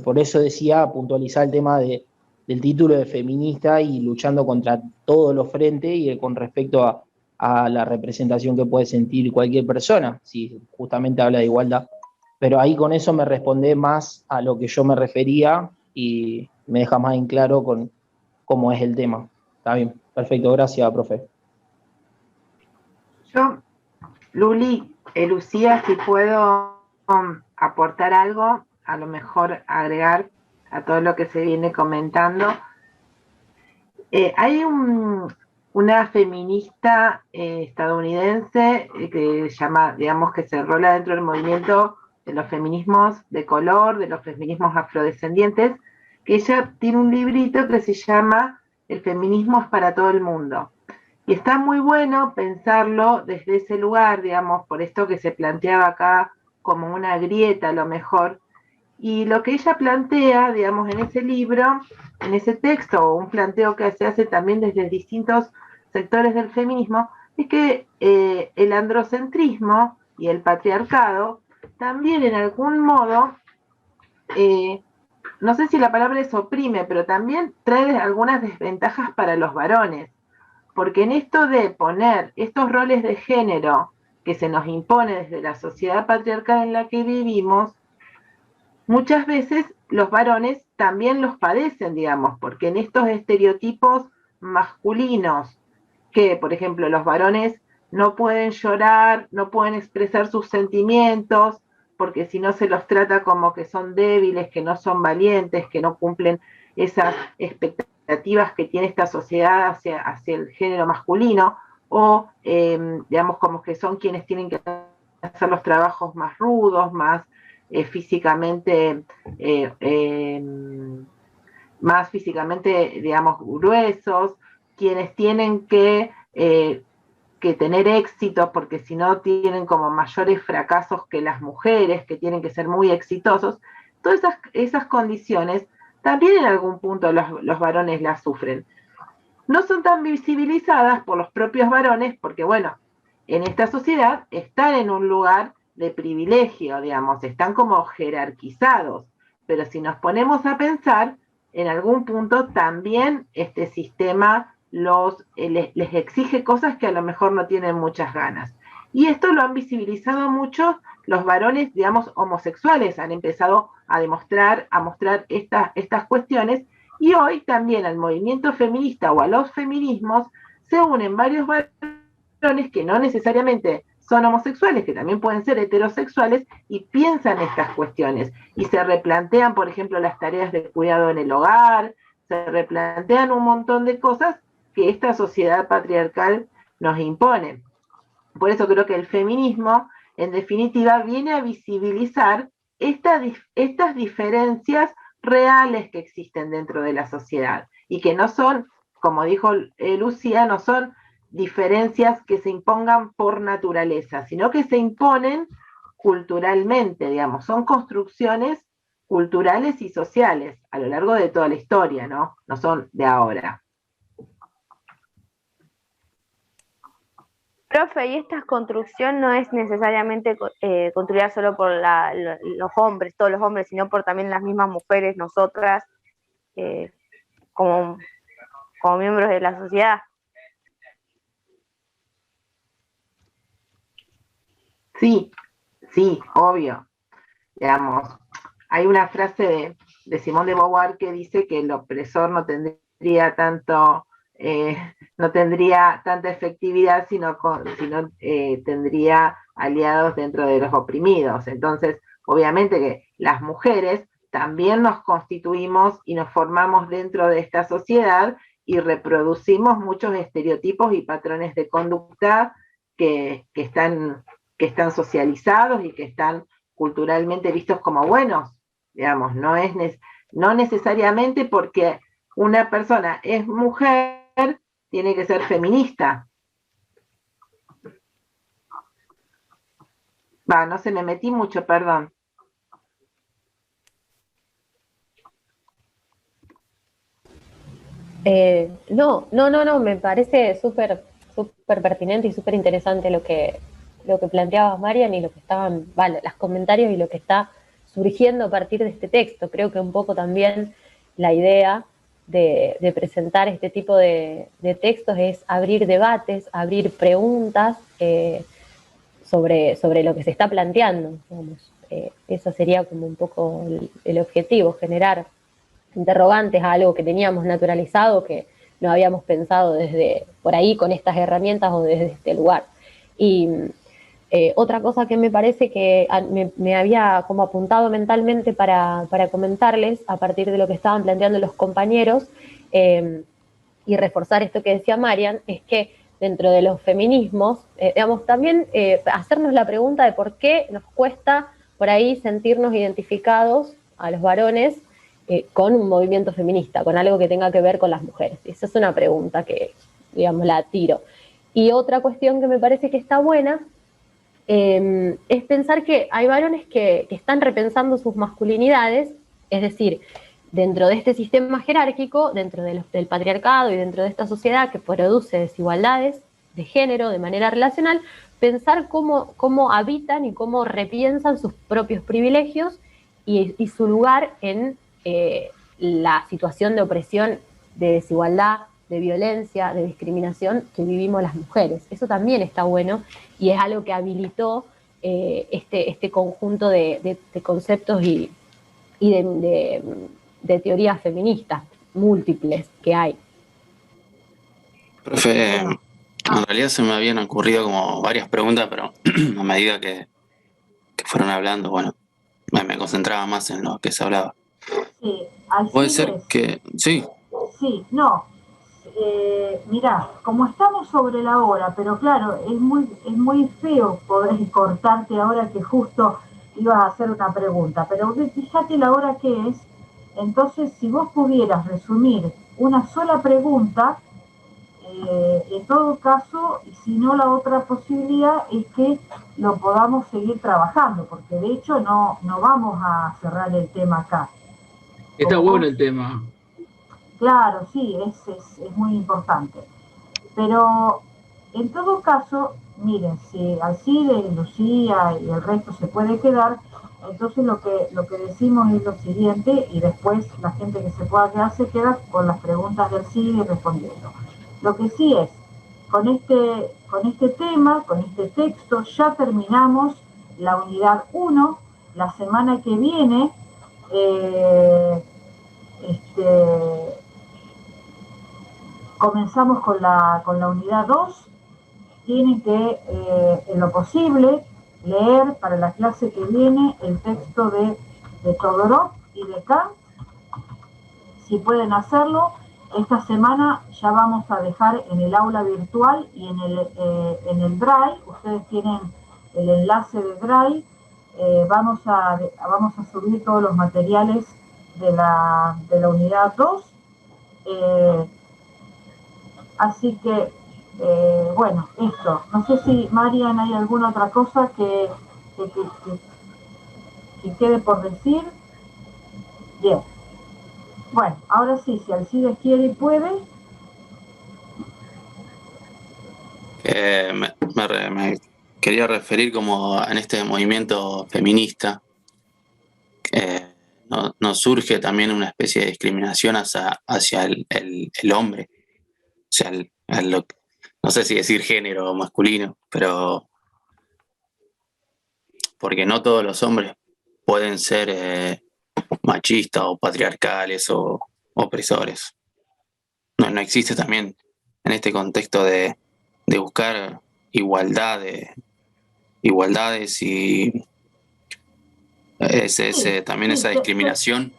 Por eso decía, puntualizar el tema del título de feminista y luchando contra todos los frentes y con respecto a la representación que puede sentir cualquier persona, si justamente habla de igualdad. Pero ahí con eso me responde más a lo que yo me refería y me deja más en claro con cómo es el tema. Está bien, perfecto, gracias, profe. Yo, Luli, Lucía, si puedo aportar algo, a lo mejor agregar a todo lo que se viene comentando. Hay una feminista estadounidense que se llama, digamos, que se enrola dentro del movimiento de los feminismos de color, de los feminismos afrodescendientes, que ella tiene un librito que se llama El feminismo es para todo el mundo. Y está muy bueno pensarlo desde ese lugar, digamos, por esto que se planteaba acá como una grieta a lo mejor. Y lo que ella plantea, digamos, en ese libro, en ese texto, o un planteo que se hace también desde distintos sectores del feminismo, es que el androcentrismo y el patriarcado también en algún modo, no sé si la palabra es oprime, pero también trae algunas desventajas para los varones. Porque en esto de poner estos roles de género que se nos impone desde la sociedad patriarcal en la que vivimos, muchas veces los varones también los padecen, digamos, porque en estos estereotipos masculinos, que por ejemplo los varones no pueden llorar, no pueden expresar sus sentimientos, porque si no se los trata como que son débiles, que no son valientes, que no cumplen esas expectativas que tiene esta sociedad hacia el género masculino, o digamos como que son quienes tienen que hacer los trabajos más rudos, más físicamente digamos, gruesos, quienes tienen que tener éxito, porque si no tienen como mayores fracasos que las mujeres, que tienen que ser muy exitosos. Todas esas condiciones también en algún punto los varones las sufren. No son tan visibilizadas por los propios varones, porque bueno, en esta sociedad están en un lugar de privilegio, digamos, están como jerarquizados, pero si nos ponemos a pensar, en algún punto también este sistema les exige cosas que a lo mejor no tienen muchas ganas. Y esto lo han visibilizado mucho los varones, digamos, homosexuales, han empezado a mostrar estas cuestiones, y hoy también al movimiento feminista o a los feminismos se unen varios varones que no necesariamente son homosexuales, que también pueden ser heterosexuales, y piensan estas cuestiones y se replantean, por ejemplo, las tareas de cuidado en el hogar, se replantean un montón de cosas que esta sociedad patriarcal nos impone. Por eso creo que el feminismo, en definitiva, viene a visibilizar estas diferencias reales que existen dentro de la sociedad y que no son, como dijo Lucía, no son diferencias que se impongan por naturaleza, sino que se imponen culturalmente, digamos, son construcciones culturales y sociales a lo largo de toda la historia, ¿no? No son de ahora. Profe, y esta construcción no es necesariamente construida solo por los hombres, todos los hombres, sino por también las mismas mujeres, nosotras, como miembros de la sociedad. Sí, sí, obvio. Digamos, hay una frase de Simone de Beauvoir que dice que el opresor no tendría tanta efectividad, sino tendría aliados dentro de los oprimidos. Entonces, obviamente que las mujeres también nos constituimos y nos formamos dentro de esta sociedad y reproducimos muchos estereotipos y patrones de conducta que están socializados y que están culturalmente vistos como buenos, digamos, no necesariamente porque una persona es mujer, tiene que ser feminista. No sé, me metí mucho, perdón. No, me parece súper pertinente y súper interesante lo que planteabas, Marian, y lo que estaban, los comentarios y lo que está surgiendo a partir de este texto. Creo que un poco también la idea de presentar este tipo de textos es abrir debates, abrir preguntas sobre lo que se está planteando. Digamos. Eso sería como un poco el objetivo, generar interrogantes a algo que teníamos naturalizado, que no habíamos pensado desde por ahí con estas herramientas o desde este lugar. Y otra cosa que me parece que me había como apuntado mentalmente para comentarles a partir de lo que estaban planteando los compañeros y reforzar esto que decía Marian, es que dentro de los feminismos, digamos, también hacernos la pregunta de por qué nos cuesta por ahí sentirnos identificados a los varones con un movimiento feminista, con algo que tenga que ver con las mujeres. Esa es una pregunta que, digamos, la tiro. Y otra cuestión que me parece que está buena es pensar que hay varones que están repensando sus masculinidades, es decir, dentro de este sistema jerárquico, dentro del patriarcado y dentro de esta sociedad que produce desigualdades de género de manera relacional, pensar cómo habitan y cómo repiensan sus propios privilegios y su lugar en la situación de opresión, de desigualdad, de violencia, de discriminación que vivimos las mujeres. Eso también está bueno y es algo que habilitó este conjunto de conceptos y de teorías feministas múltiples que hay. Profe, en realidad se me habían ocurrido como varias preguntas, pero a medida que fueron hablando, bueno, me concentraba más en lo que se hablaba. Sí, puede ser que... Sí. Sí, no. Mirá, como estamos sobre la hora, pero claro, es muy feo poder cortarte ahora que justo ibas a hacer una pregunta, pero fíjate la hora que es. Entonces, si vos pudieras resumir una sola pregunta, en todo caso, y si no, la otra posibilidad es que lo podamos seguir trabajando, porque de hecho no vamos a cerrar el tema acá. Está bueno el tema. Claro, sí, es muy importante. Pero en todo caso, miren, si Alcide, Lucía y el resto se puede quedar, entonces lo que decimos es lo siguiente, y después la gente que se pueda quedar se queda con las preguntas de Alcide y respondiendo. Lo que sí es, con este tema, con este texto, ya terminamos la unidad 1. La semana que viene comenzamos con la unidad 2. Tienen que, en lo posible, leer para la clase que viene el texto de Todorov y de Kant. Si pueden hacerlo, esta semana ya vamos a dejar en el aula virtual y en el Drive. Ustedes tienen el enlace de Drive. Vamos a subir todos los materiales de la unidad 2. Así que Bueno, esto. No sé si, Marian, hay alguna otra cosa que quede por decir. Bien. Bueno, ahora sí, si Alcides quiere y puede. Me quería referir como en este movimiento feminista, no surge también una especie de discriminación hacia el hombre, o sea, no sé si decir género masculino, pero porque no todos los hombres pueden ser machistas o patriarcales o opresores. No existe también en este contexto de buscar igualdades y también esa discriminación.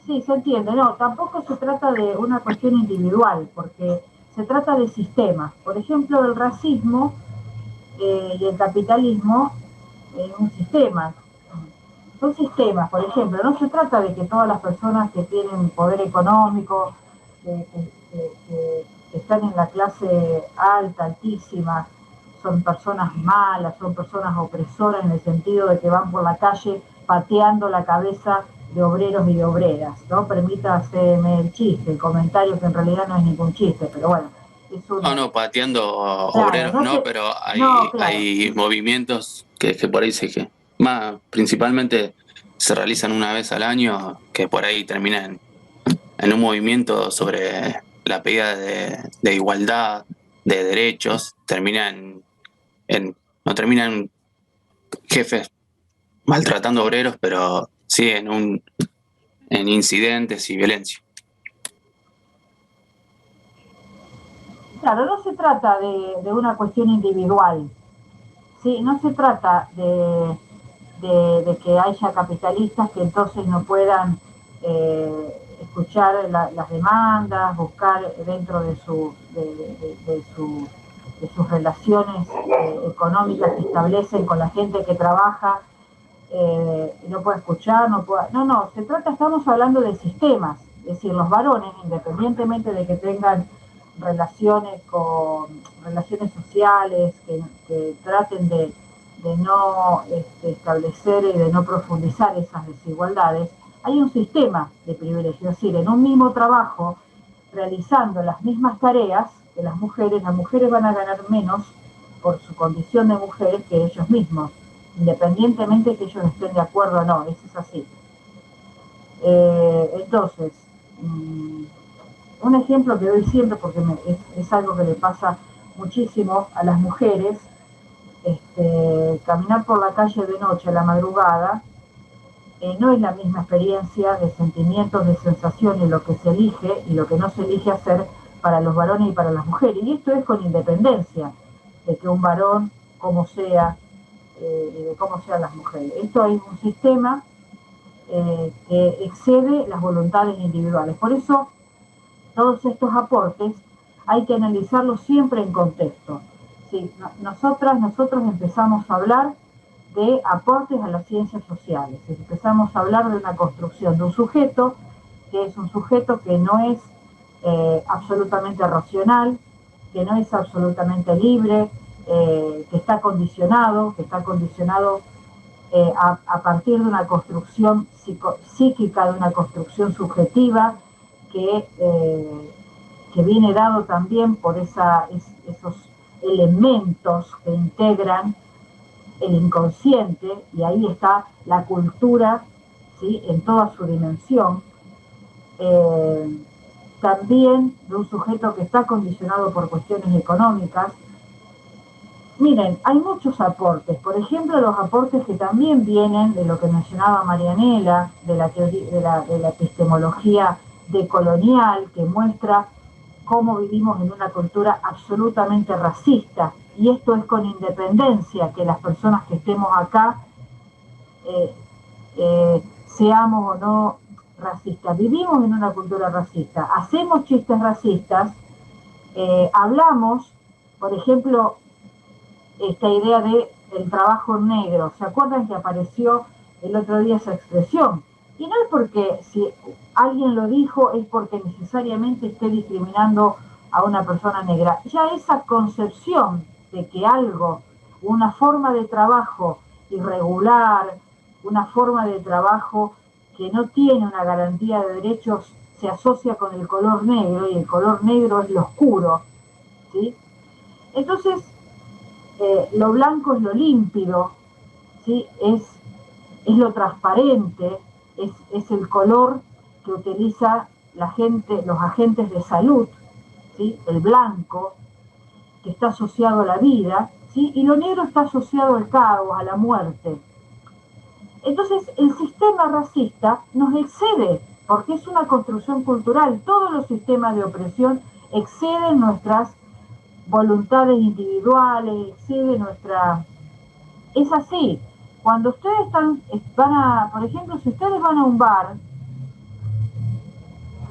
Sí, se entiende. No, tampoco se trata de una cuestión individual, porque se trata de sistemas. Por ejemplo, el racismo y el capitalismo es un sistema. Son sistemas, por ejemplo. No se trata de que todas las personas que tienen poder económico, que están en la clase alta, altísima, son personas malas, son personas opresoras en el sentido de que van por la calle pateando la cabeza de obreros y de obreras, ¿no? Permítaseme el chiste, el comentario que en realidad no es ningún chiste, pero bueno. No, pateando obreros no, pero hay movimientos que por ahí principalmente se realizan una vez al año, que por ahí terminan en un movimiento sobre la pedida de igualdad, de derechos, no terminan jefes maltratando obreros, pero sí en incidentes y violencia. Claro, no se trata de una cuestión individual, ¿sí? No se trata de que haya capitalistas que entonces no puedan escuchar las demandas, buscar dentro de sus relaciones económicas que establecen con la gente que trabaja, no puede escuchar, no, estamos hablando de sistemas, es decir, los varones, independientemente de que tengan relaciones sociales, que traten de no establecer y de no profundizar esas desigualdades, hay un sistema de privilegio, es decir, en un mismo trabajo, realizando las mismas tareas que las mujeres van a ganar menos por su condición de mujeres que ellos mismos, independientemente que ellos estén de acuerdo o no, eso es así. Entonces, un ejemplo que doy siempre, porque es algo que le pasa muchísimo a las mujeres, caminar por la calle de noche a la madrugada no es la misma experiencia de sentimientos, de sensaciones, lo que se elige y lo que no se elige hacer para los varones y para las mujeres. Y esto es con independencia de que un varón, como sea, y de cómo sean las mujeres. Esto es un sistema que excede las voluntades individuales. Por eso, todos estos aportes hay que analizarlos siempre en contexto. Sí, nosotros empezamos a hablar de aportes a las ciencias sociales, empezamos a hablar de una construcción de un sujeto, que es un sujeto que no es absolutamente racional, que no es absolutamente libre, que está condicionado a partir de una construcción psíquica, de una construcción subjetiva, que viene dado también por esos elementos que integran el inconsciente, y ahí está la cultura, ¿sí?, en toda su dimensión, también de un sujeto que está condicionado por cuestiones económicas. Miren, hay muchos aportes, por ejemplo, los aportes que también vienen de lo que mencionaba Marianela, de la epistemología decolonial, que muestra cómo vivimos en una cultura absolutamente racista, y esto es con independencia que las personas que estemos acá seamos o no racistas. Vivimos en una cultura racista, hacemos chistes racistas, hablamos, por ejemplo, esta idea de el trabajo negro. ¿Se acuerdan que apareció el otro día esa expresión? Y no es porque si alguien lo dijo, es porque necesariamente esté discriminando a una persona negra. Ya esa concepción de que algo, una forma de trabajo irregular, una forma de trabajo que no tiene una garantía de derechos, se asocia con el color negro, y el color negro es lo oscuro, ¿sí? Entonces, lo blanco es lo límpido, ¿sí? Es lo transparente, es el color que utiliza la gente, los agentes de salud, ¿sí? El blanco, que está asociado a la vida, ¿sí? Y lo negro está asociado al caos, a la muerte. Entonces, el sistema racista nos excede, porque es una construcción cultural. Todos los sistemas de opresión exceden nuestras voluntades individuales, exceden nuestra... Es así. Cuando ustedes por ejemplo, si ustedes van a un bar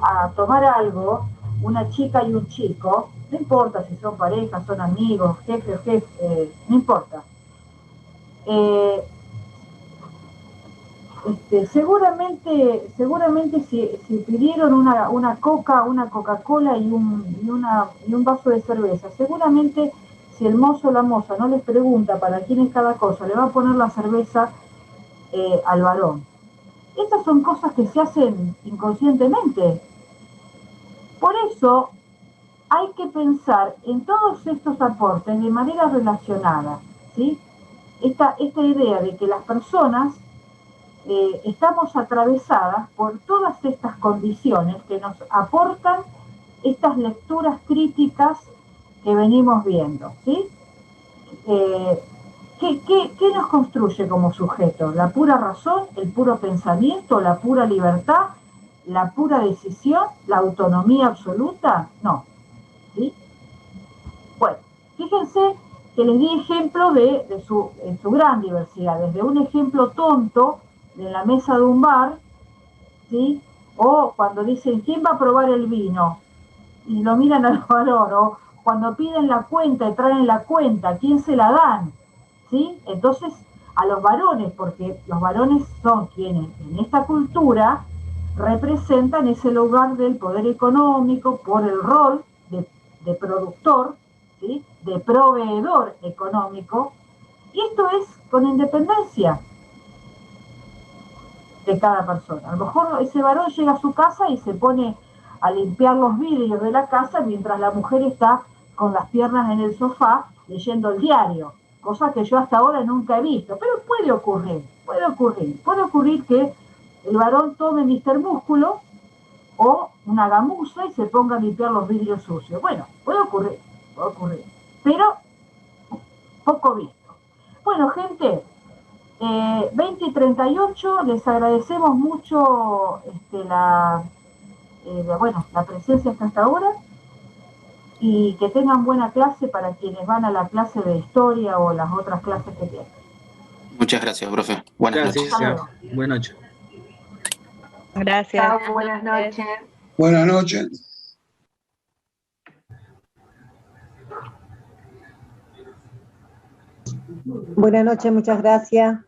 a tomar algo, una chica y un chico, no importa si son parejas, son amigos, jefe o jefe, no importa. Seguramente si pidieron una Coca-Cola y un vaso de cerveza, seguramente si el mozo o la moza no les pregunta para quién es cada cosa, le va a poner la cerveza al varón. Estas son cosas que se hacen inconscientemente. Por eso hay que pensar en todos estos aportes de manera relacionada, ¿sí? Esta idea de que las personas estamos atravesadas por todas estas condiciones que nos aportan estas lecturas críticas que venimos viendo, ¿sí? ¿Qué nos construye como sujeto? ¿La pura razón, el puro pensamiento, la pura libertad, la pura decisión, la autonomía absoluta? No, ¿sí? Bueno, fíjense que les di ejemplo de su gran diversidad, desde un ejemplo tonto de la mesa de un bar, ¿sí? O cuando dicen, ¿quién va a probar el vino? Y lo miran al varón, o cuando piden la cuenta y traen la cuenta, ¿quién se la dan? ¿Sí? Entonces, a los varones, porque los varones son quienes en esta cultura representan ese lugar del poder económico por el rol de productor, ¿sí? De proveedor económico, y esto es con independencia de cada persona. A lo mejor ese varón llega a su casa y se pone a limpiar los vidrios de la casa mientras la mujer está con las piernas en el sofá leyendo el diario, cosa que yo hasta ahora nunca he visto, pero puede ocurrir que el varón tome Mr. Músculo o una gamuza y se ponga a limpiar los vidrios sucios. Bueno, puede ocurrir, pero poco visto. Bueno, gente, 20:38, les agradecemos mucho la presencia hasta ahora, y que tengan buena clase para quienes van a la clase de historia o las otras clases que tienen. Muchas gracias, profe. Buenas noches. Buenas noches. Gracias. Chao, buenas noches. Buenas noches. Buenas noches, muchas gracias.